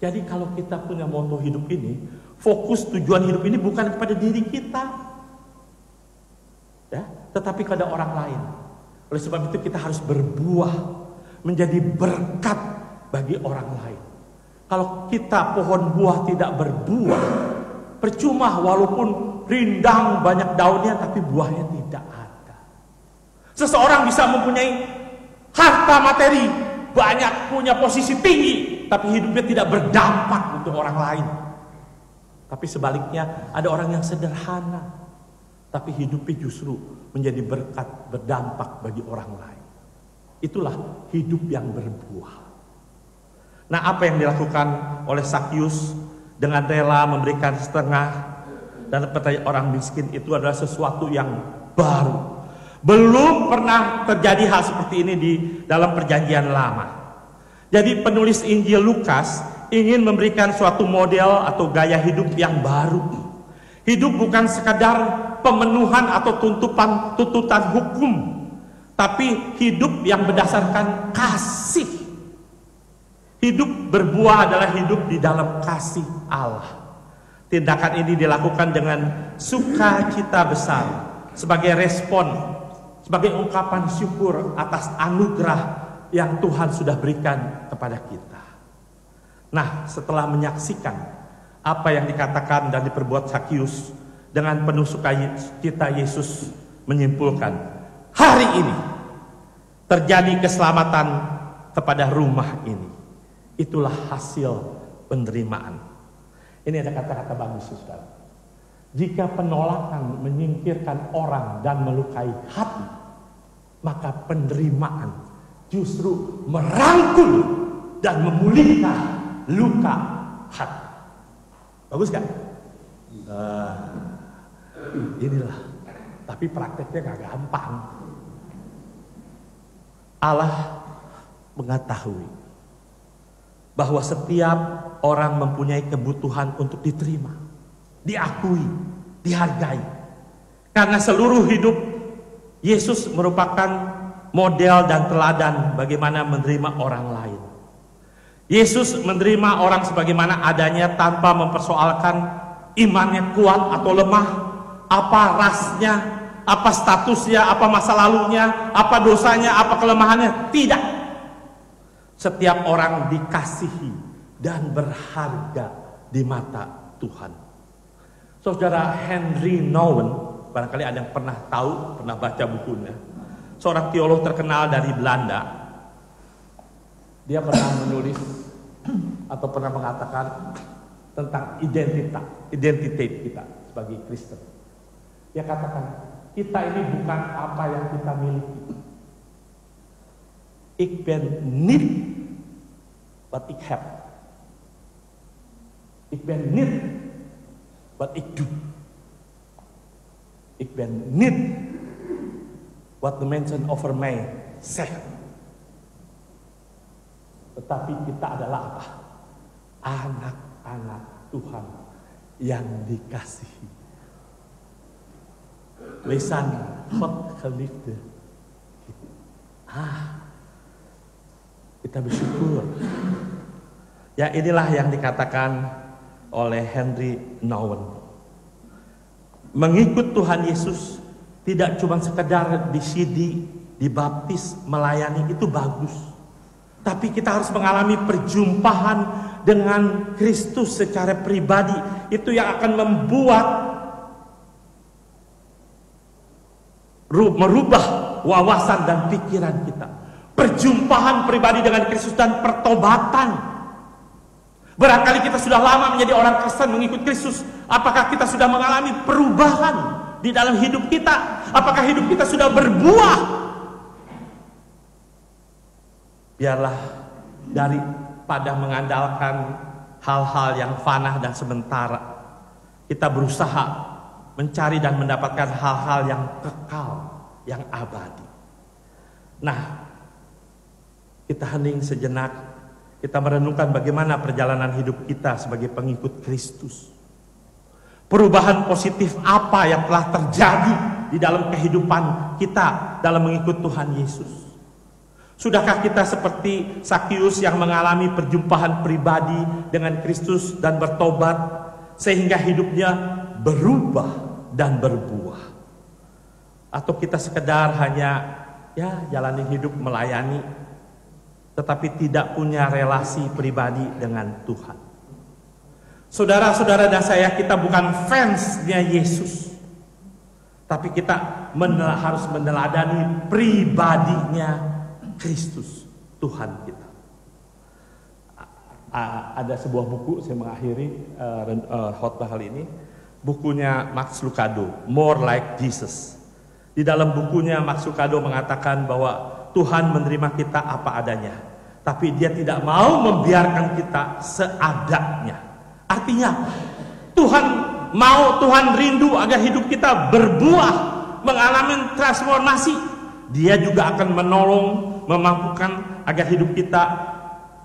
Jadi kalau kita punya moto hidup ini, fokus tujuan hidup ini bukan kepada diri kita, ya, tetapi kepada orang lain. Oleh sebab itu kita harus berbuah, menjadi berkat bagi orang lain. Kalau kita pohon buah tidak berbuah, percuma walaupun rindang banyak daunnya, tapi buahnya tidak ada. Seseorang bisa mempunyai harta materi, banyak, punya posisi tinggi, tapi hidupnya tidak berdampak untuk orang lain. Tapi sebaliknya, ada orang yang sederhana, tapi hidupnya justru menjadi berkat, berdampak bagi orang lain. Itulah hidup yang berbuah. Nah, apa yang dilakukan oleh Sakyus dengan rela memberikan setengah dan kepada orang miskin itu adalah sesuatu yang baru. Belum pernah terjadi hal seperti ini di dalam perjanjian lama. Jadi penulis Injil Lukas ingin memberikan suatu model atau gaya hidup yang baru. Hidup bukan sekadar pemenuhan atau tuntutan hukum, tapi hidup yang berdasarkan kasih. Hidup berbuah adalah hidup di dalam kasih Allah. Tindakan ini dilakukan dengan sukacita besar sebagai respon, sebagai ungkapan syukur atas anugerah yang Tuhan sudah berikan kepada kita. Nah, setelah menyaksikan apa yang dikatakan dan diperbuat Sakyus, dengan penuh sukacita Yesus menyimpulkan, hari ini terjadi keselamatan kepada rumah ini. Itulah hasil penerimaan. Ini ada kata-kata bagus, saudara. Jika penolakan menyingkirkan orang dan melukai hati, maka penerimaan justru merangkul dan memulihkan luka hati. Bagus kan? Inilah. Tapi prakteknya gak gampang. Allah mengetahui bahwa setiap orang mempunyai kebutuhan untuk diterima, diakui, dihargai. Karena seluruh hidup Yesus merupakan model dan teladan bagaimana menerima orang lain. Yesus menerima orang sebagaimana adanya tanpa mempersoalkan imannya kuat atau lemah, apa rasnya, apa statusnya, apa masa lalunya, apa dosanya, apa kelemahannya. Tidak. Setiap orang dikasihi dan berharga di mata Tuhan. Saudara Henry Nouwen, barangkali ada yang pernah tahu, pernah baca bukunya. Seorang teolog terkenal dari Belanda. Dia pernah menulis atau pernah mengatakan tentang identitas kita sebagai Kristen. Dia katakan, kita ini bukan apa yang kita miliki. Ik ben niet wat ik heb. Ik ben niet wat ik doe. Ik ben niet wat de mensen over mij zeggen. Tetapi kita adalah apa? Anak-anak Tuhan yang dikasihi. Lesan God geliefde. Kita bersyukur. Ya, inilah yang dikatakan oleh Henry Nouwen. Mengikut Tuhan Yesus tidak cuma sekedar disidi, dibaptis, melayani, itu bagus. Tapi kita harus mengalami perjumpaan dengan Kristus secara pribadi, itu yang akan membuat merubah wawasan dan pikiran kita. Perjumpaan pribadi dengan Kristus dan pertobatan. Barangkali kita sudah lama menjadi orang Kristen, mengikut Kristus. Apakah kita sudah mengalami perubahan di dalam hidup kita? Apakah hidup kita sudah berbuah? Biarlah daripada mengandalkan hal-hal yang fana dan sementara, kita berusaha mencari dan mendapatkan hal-hal yang kekal, yang abadi. Nah, kita hening sejenak. Kita merenungkan bagaimana perjalanan hidup kita sebagai pengikut Kristus. Perubahan positif apa yang telah terjadi di dalam kehidupan kita dalam mengikut Tuhan Yesus? Sudahkah kita seperti Sakius yang mengalami perjumpaan pribadi dengan Kristus dan bertobat sehingga hidupnya berubah dan berbuah? Atau kita sekedar hanya jalani hidup melayani, tetapi tidak punya relasi pribadi dengan Tuhan? Saudara-saudara dan saya, kita bukan fansnya Yesus, tapi kita harus meneladani pribadinya Kristus, Tuhan kita. Ada sebuah buku, saya mengakhiri khotbah kali ini, bukunya Max Lucado, More Like Jesus. Di dalam bukunya Max Lucado mengatakan bahwa Tuhan menerima kita apa adanya, tapi Dia tidak mau membiarkan kita seadanya. Artinya Tuhan rindu agar hidup kita berbuah, mengalami transformasi. Dia juga akan menolong, memampukan agar hidup kita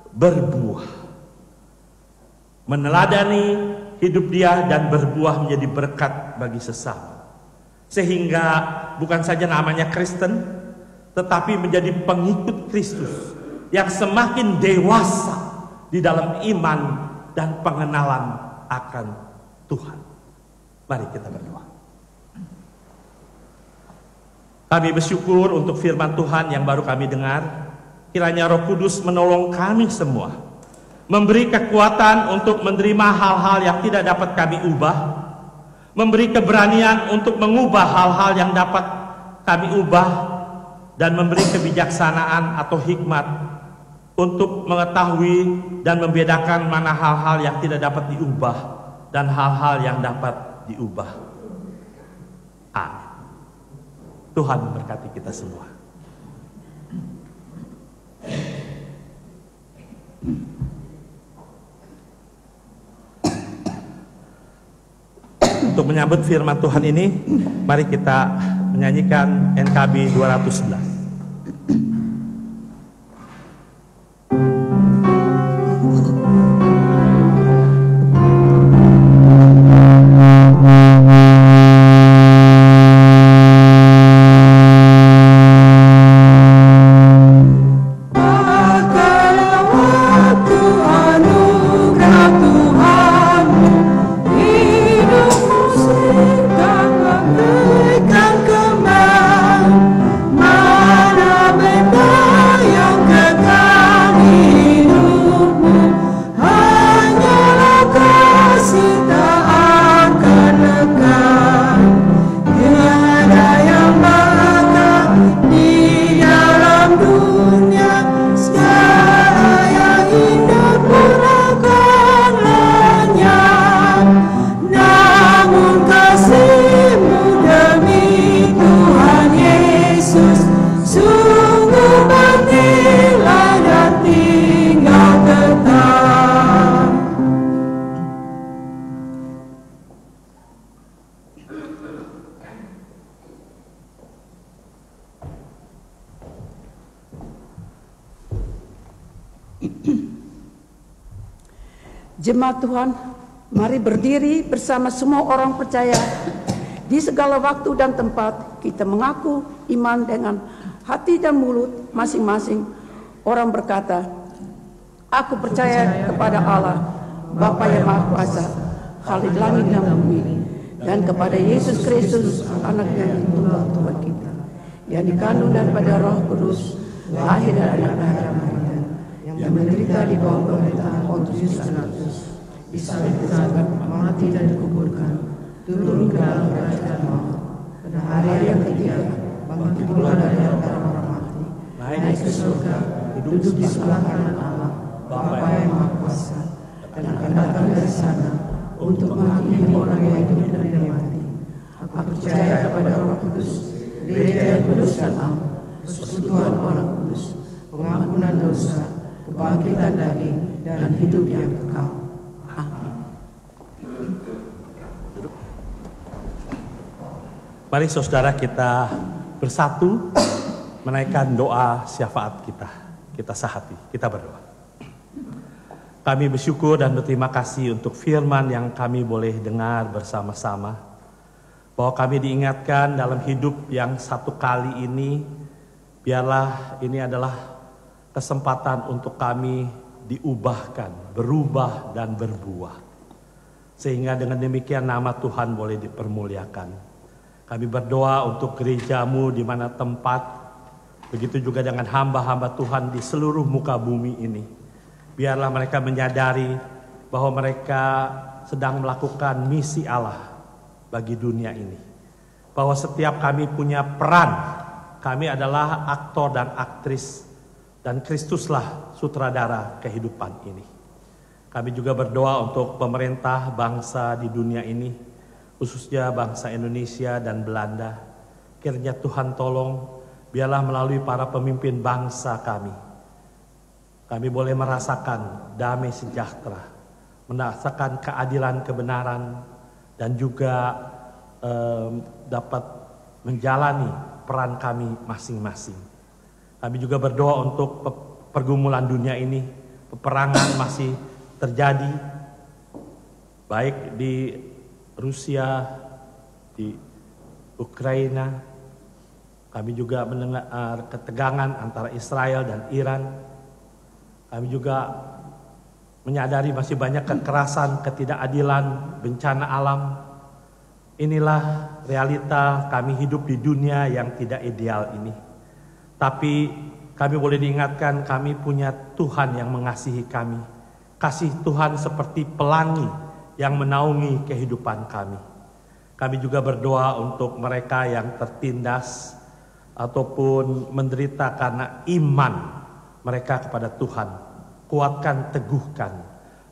berbuah, meneladani hidup Dia dan berbuah menjadi berkat bagi sesama. Sehingga bukan saja namanya Kristen, tetapi menjadi pengikut Kristus yang semakin dewasa di dalam iman dan pengenalan akan Tuhan. Mari kita berdoa. Kami bersyukur untuk firman Tuhan yang baru kami dengar. Kiranya Roh Kudus menolong kami semua, memberi kekuatan untuk menerima hal-hal yang tidak dapat kami ubah, memberi keberanian untuk mengubah hal-hal yang dapat kami ubah, dan memberi kebijaksanaan atau hikmat untuk mengetahui dan membedakan mana hal-hal yang tidak dapat diubah dan hal-hal yang dapat diubah. Amin. Tuhan memberkati kita semua. Untuk menyambut firman Tuhan ini, mari kita menyanyikan NKB 211. Jemaat Tuhan, mari berdiri bersama semua orang percaya. Di segala waktu dan tempat kita mengaku iman dengan hati dan mulut masing-masing. Orang berkata, aku percaya kepada Allah, Bapa yang Maha Kuasa, Khalik langit dan bumi, dan kepada Yesus Kristus, Anaknya yang tunggal Tuhan kita, yang dikandung daripada Roh Kudus, lahir dari anak Maria, yang menderita di bawah pemerintahan Pontius Pilatus, disalibkan, mati dan dikuburkan, turun ke dalam kerajaan maut. Pada hari yang ketiga, bangkit pula dari antara orang mati, naik ke surga, duduk di sebelah kanan Allah, Bapa yang Maha Kuasa, dan akan datang dari sana untuk menghakimi orang yang hidup dan yang mati. Aku percaya kepada Roh Kudus, Gereja yang kudus dan am, persekutuan orang kudus, pengampunan dosa, kebangkitan daging, dan hidup yang kekal. Amin. Mari saudara kita bersatu menaikkan doa syafaat kita. Kita sahati, kita berdoa. Kami bersyukur dan berterima kasih untuk firman yang kami boleh dengar bersama-sama. Bahwa kami diingatkan dalam hidup yang satu kali ini, biarlah ini adalah kesempatan untuk kami diubahkan, berubah dan berbuah. Sehingga dengan demikian nama Tuhan boleh dipermuliakan. Kami berdoa untuk gerejamu di mana tempat, begitu juga dengan hamba-hamba Tuhan di seluruh muka bumi ini. Biarlah mereka menyadari bahwa mereka sedang melakukan misi Allah bagi dunia ini. Bahwa setiap kami punya peran, kami adalah aktor dan aktris, dan Kristuslah sutradara kehidupan ini. Kami juga berdoa untuk pemerintah bangsa di dunia ini, khususnya bangsa Indonesia dan Belanda. Kiranya Tuhan tolong, biarlah melalui para pemimpin bangsa kami boleh merasakan damai sejahtera, merasakan keadilan kebenaran, dan juga dapat menjalani peran kami masing-masing. Kami juga berdoa untuk pergumulan dunia ini, peperangan masih terjadi, baik di Rusia, di Ukraina. Kami juga mendengar ketegangan antara Israel dan Iran. Kami juga menyadari masih banyak kekerasan, ketidakadilan, bencana alam. Inilah realita kami hidup di dunia yang tidak ideal ini. Tapi kami boleh diingatkan, kami punya Tuhan yang mengasihi kami. Kasih Tuhan seperti pelangi yang menaungi kehidupan kami. Kami juga berdoa untuk mereka yang tertindas ataupun menderita karena iman mereka kepada Tuhan. Kuatkan, teguhkan.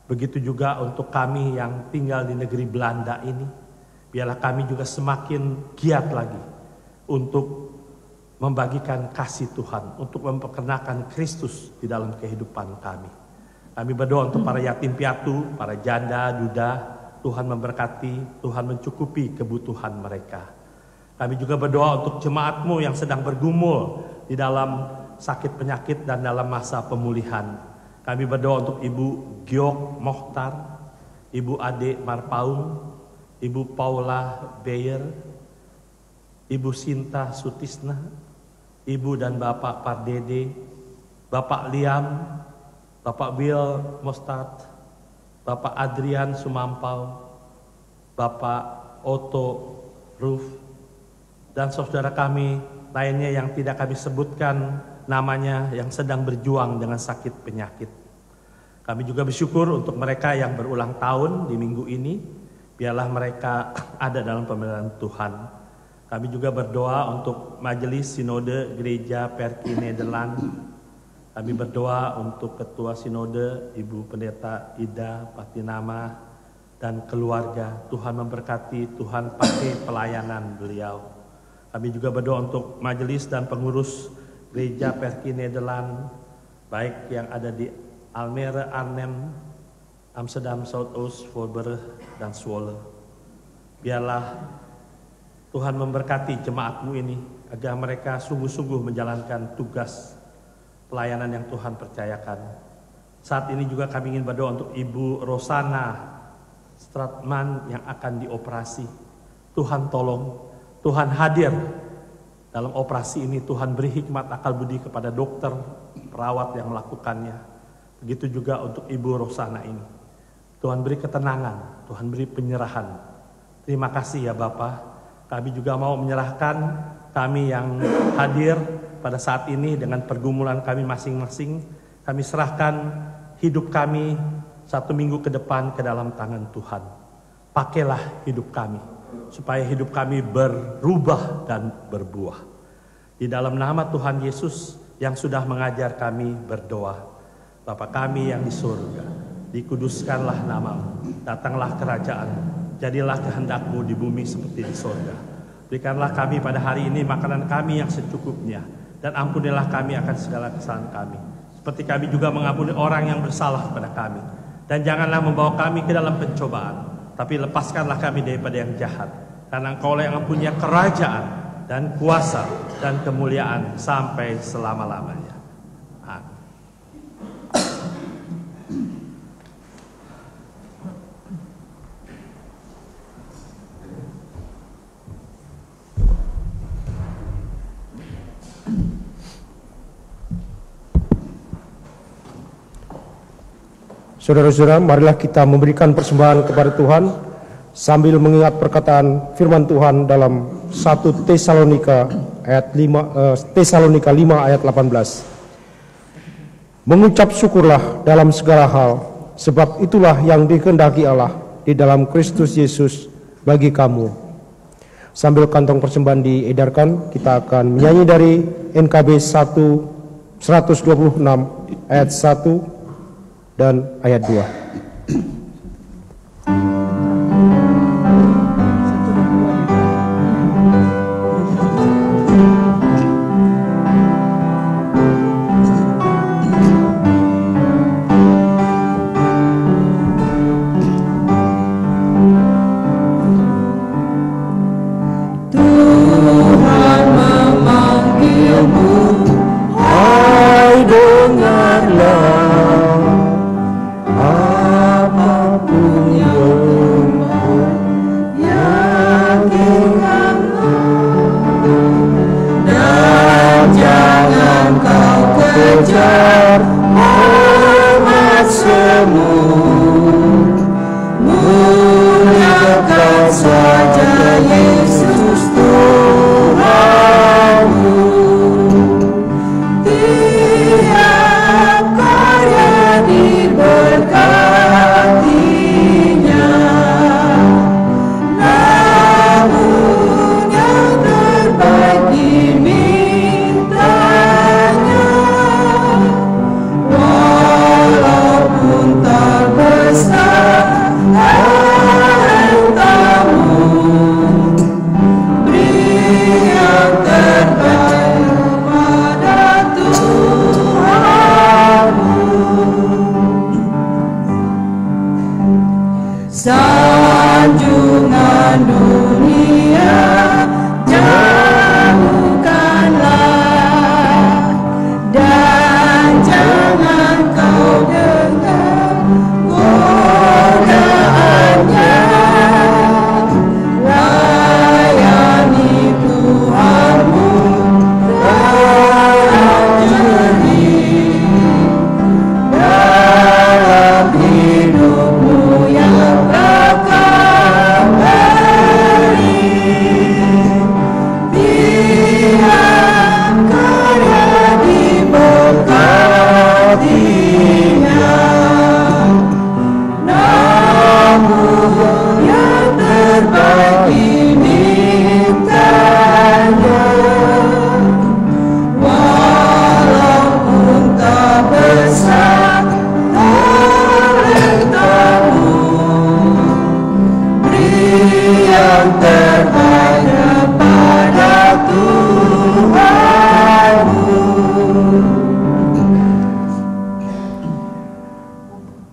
Begitu juga untuk kami yang tinggal di negeri Belanda ini. Biarlah kami juga semakin giat lagi untuk membagikan kasih Tuhan, untuk memperkenalkan Kristus di dalam kehidupan kami. Kami berdoa untuk para yatim piatu, para janda, duda. Tuhan memberkati, Tuhan mencukupi kebutuhan mereka. Kami juga berdoa untuk jemaatmu yang sedang bergumul di dalam sakit penyakit dan dalam masa pemulihan. Kami berdoa untuk Ibu Giok Mohtar, Ibu Ade Marpaung, Ibu Paula Beyer, Ibu Sinta Sutisna, Ibu dan Bapak Pardede, Bapak Liam, Bapak Will Mostad, Bapak Adrian Sumampau, Bapak Otto Ruf, dan saudara kami lainnya yang tidak kami sebutkan namanya yang sedang berjuang dengan sakit penyakit. Kami juga bersyukur untuk mereka yang berulang tahun di minggu ini. Biarlah mereka ada dalam pemeliharaan Tuhan. Kami juga berdoa untuk Majelis Sinode Gereja Perki Nederland. Kami berdoa untuk Ketua Sinode Ibu Pendeta Ida Patinama dan keluarga. Tuhan memberkati, Tuhan pakai pelayanan beliau. Kami juga berdoa untuk majelis dan pengurus Gereja Perki Nederland, baik yang ada di Almere, Arnhem, Amsterdam, Zuidoost, Voorburg, dan Zwolle. Biarlah Tuhan memberkati jemaatmu ini, agar mereka sungguh-sungguh menjalankan tugas pelayanan yang Tuhan percayakan. Saat ini juga kami ingin berdoa untuk Ibu Rosana Stratman yang akan dioperasi. Tuhan tolong, Tuhan hadir dalam operasi ini. Tuhan beri hikmat akal budi kepada dokter, perawat yang melakukannya. Begitu juga untuk Ibu Rosana ini. Tuhan beri ketenangan, Tuhan beri penyerahan. Terima kasih ya Bapak. Kami juga mau menyerahkan kami yang hadir pada saat ini dengan pergumulan kami masing-masing. Kami serahkan hidup kami 1 minggu ke depan ke dalam tangan Tuhan. Pakailah hidup kami, supaya hidup kami berubah dan berbuah. Di dalam nama Tuhan Yesus yang sudah mengajar kami berdoa. Bapa kami yang di surga, dikuduskanlah namamu, datanglah kerajaan-mu, jadilah kehendak-mu di bumi seperti di surga. Berikanlah kami pada hari ini makanan kami yang secukupnya, dan ampunilah kami akan segala kesalahan kami, seperti kami juga mengampuni orang yang bersalah kepada kami. Dan janganlah membawa kami ke dalam pencobaan, tapi lepaskanlah kami daripada yang jahat. Karena Engkaulah yang mempunyai kerajaan dan kuasa dan kemuliaan sampai selama-lamanya. Amin. Saudara-saudara, marilah kita memberikan persembahan kepada Tuhan sambil mengingat perkataan firman Tuhan dalam 1 Tesalonika 5 ayat 18. Mengucap syukurlah dalam segala hal, sebab itulah yang dikehendaki Allah di dalam Kristus Yesus bagi kamu. Sambil kantong persembahan diedarkan, kita akan menyanyi dari NKB 126 ayat 1 dan ayat 2. Tuhan memanggilmu, hai dengarlah. Kejar hormat semu, muliakan saja Yesus Tuhanmu. Tiap karya diberkatinya, namun yang terbaik dimintanya. Walaupun tak besar hartamu, beri yang terbaik pada Tuhanmu. Sanjungan dunia jauhkanlah, dan jangan kau dengar godaannya. Layani Tuhanmu dalam jernih, dalam hidupmu yang bakal beri. Tiap karya diberkatinya, namun yang terbaik dimintanya. Walaupun tak besar hartamu, beri yang terbaik pada Tuhanmu.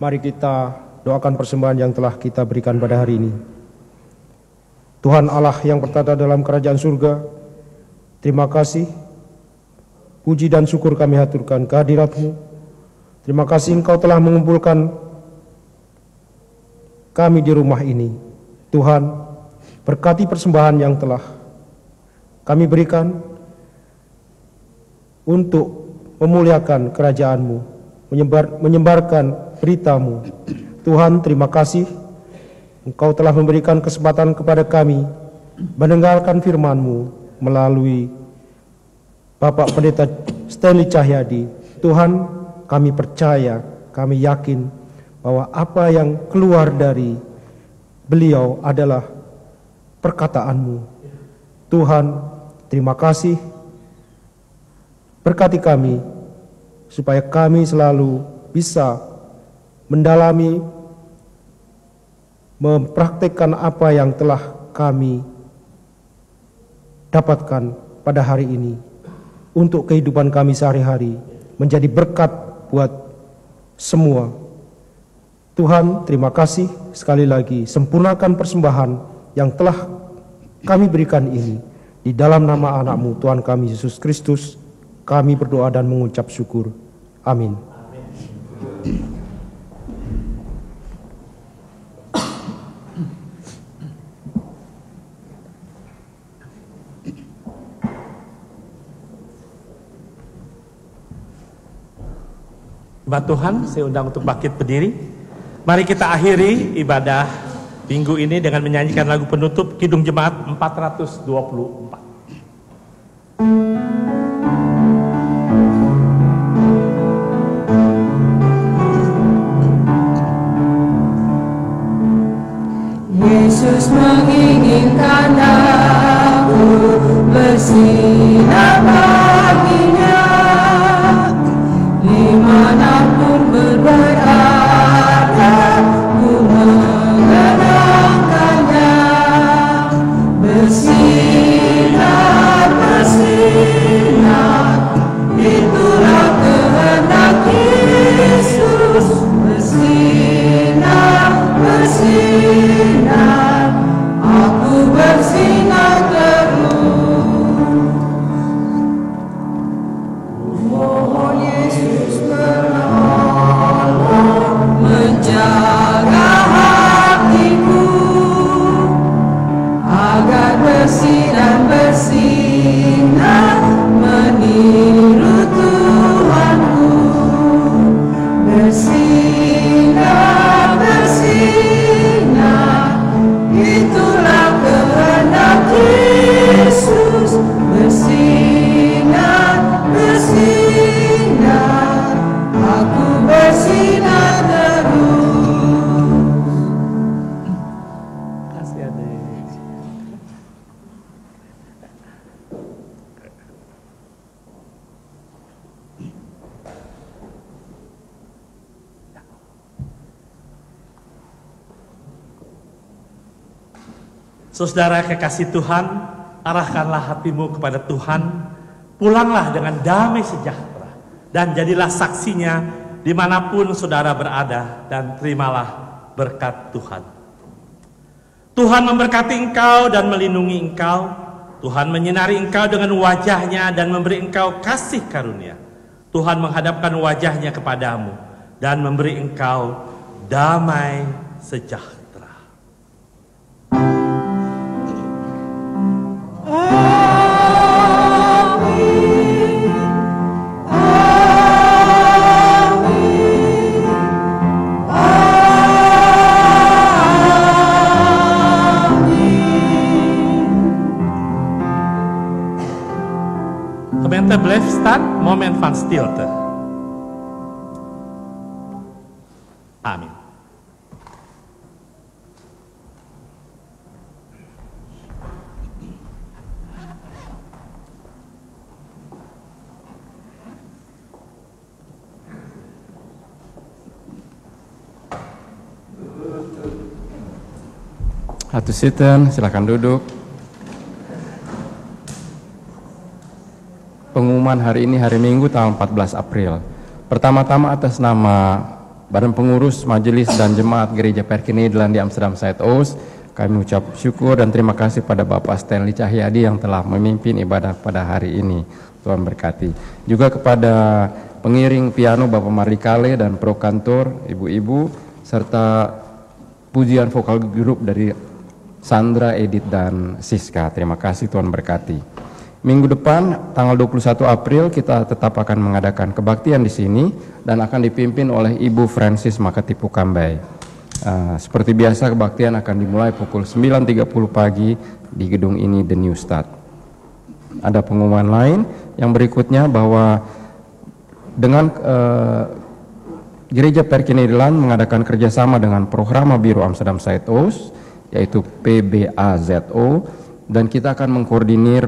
Mari kita doakan persembahan yang telah kita berikan pada hari ini. Tuhan Allah yang bertata dalam kerajaan surga, terima kasih, puji dan syukur kami haturkan kehadirat-Mu. Terima kasih Engkau telah mengumpulkan kami di rumah ini. Tuhan, berkati persembahan yang telah kami berikan untuk memuliakan kerajaan-Mu, menyebarkan berita-Mu. Tuhan, terima kasih Engkau telah memberikan kesempatan kepada kami mendengarkan firman-Mu melalui Bapak Pendeta Stanley Cahyadi. Tuhan, kami percaya, kami yakin bahwa apa yang keluar dari beliau adalah perkataanmu. Tuhan, terima kasih. Berkati kami supaya kami selalu bisa mendalami, mempraktikkan apa yang telah kami dapatkan pada hari ini untuk kehidupan kami sehari-hari, menjadi berkat buat semua. Tuhan, terima kasih sekali lagi. Sempurnakan persembahan yang telah kami berikan ini. Di dalam nama anak-Mu Tuhan kami Yesus Kristus, kami berdoa dan mengucap syukur. Amin. Hamba Tuhan, saya undang untuk bangkit berdiri. Mari kita akhiri ibadah minggu ini dengan menyanyikan lagu penutup Kidung Jemaat 424. Yesus menginginkan aku bersinar baginya, dimanapun berada, ku mengenangkannya. Bersinar, bersinar, itulah kehendak Yesus. Bersinar, bersinar, aku bersinar terus. Mohon Yesus menolong, menjaga hatiku, agar bersinar, bersinar, meniru Tuhanku. Bersinar, bersinar, itulah kehendak Yesus. Bersinar, bersinar, aku bersinar terus. Kasih adik. Saudara kekasih Tuhan, arahkanlah hatimu kepada Tuhan, pulanglah dengan damai sejahtera, dan jadilah saksinya dimanapun saudara berada, dan terimalah berkat Tuhan. Tuhan memberkati engkau dan melindungi engkau. Tuhan menyinari engkau dengan wajahnya dan memberi engkau kasih karunia. Tuhan menghadapkan wajahnya kepadamu dan memberi engkau damai sejahtera. Gemeente blijft staan, moment van stilte. Amin. Hatusiten, silakan duduk. Pengumuman hari ini hari Minggu tanggal 14 April. Pertama-tama atas nama Badan Pengurus Majelis dan Jemaat Gereja Perkenidlan di Amsterdam Zuidoost, kami mengucap syukur dan terima kasih pada Bapak Stanley Cahyadi yang telah memimpin ibadah pada hari ini. Tuhan berkati. Juga kepada pengiring piano Bapak Marlikale dan pro kantor, ibu-ibu, serta pujian vokal grup dari Sandra, Edith, dan Siska. Terima kasih, Tuhan berkati. Minggu depan, tanggal 21 April, kita tetap akan mengadakan kebaktian di sini dan akan dipimpin oleh Ibu Francis Makatipu Kambai. Seperti biasa, kebaktian akan dimulai pukul 9.30 pagi di gedung ini, The New Start. Ada pengumuman lain yang berikutnya bahwa dengan Gereja Perkenedilan mengadakan kerjasama dengan Program Biru Amsterdam Zuidoost, yaitu PBAZO, dan kita akan mengkoordinir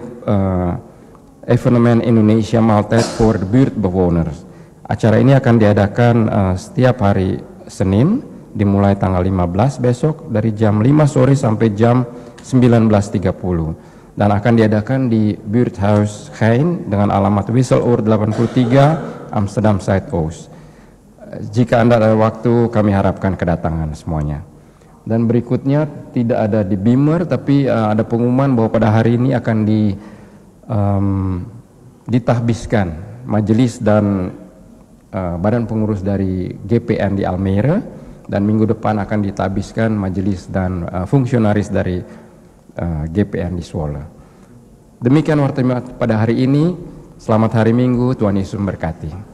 evenement Indonesia Maltese for buurtbewoners. Acara ini akan diadakan setiap hari Senin, dimulai tanggal 15 besok dari jam 5 sore sampai jam 19.30, dan akan diadakan di Buurthuis Gein dengan alamat Wisseloord 83 Amsterdam Zuidoost. Jika Anda ada waktu, kami harapkan kedatangan semuanya. Dan berikutnya tidak ada di Beamer, tapi ada pengumuman bahwa pada hari ini akan ditahbiskan majelis dan badan pengurus dari GPN di Almere, dan minggu depan akan ditahbiskan majelis dan fungsionaris dari GPN di Zwolle. Demikian warta pada hari ini. Selamat hari Minggu, Tuhan Yesus memberkati.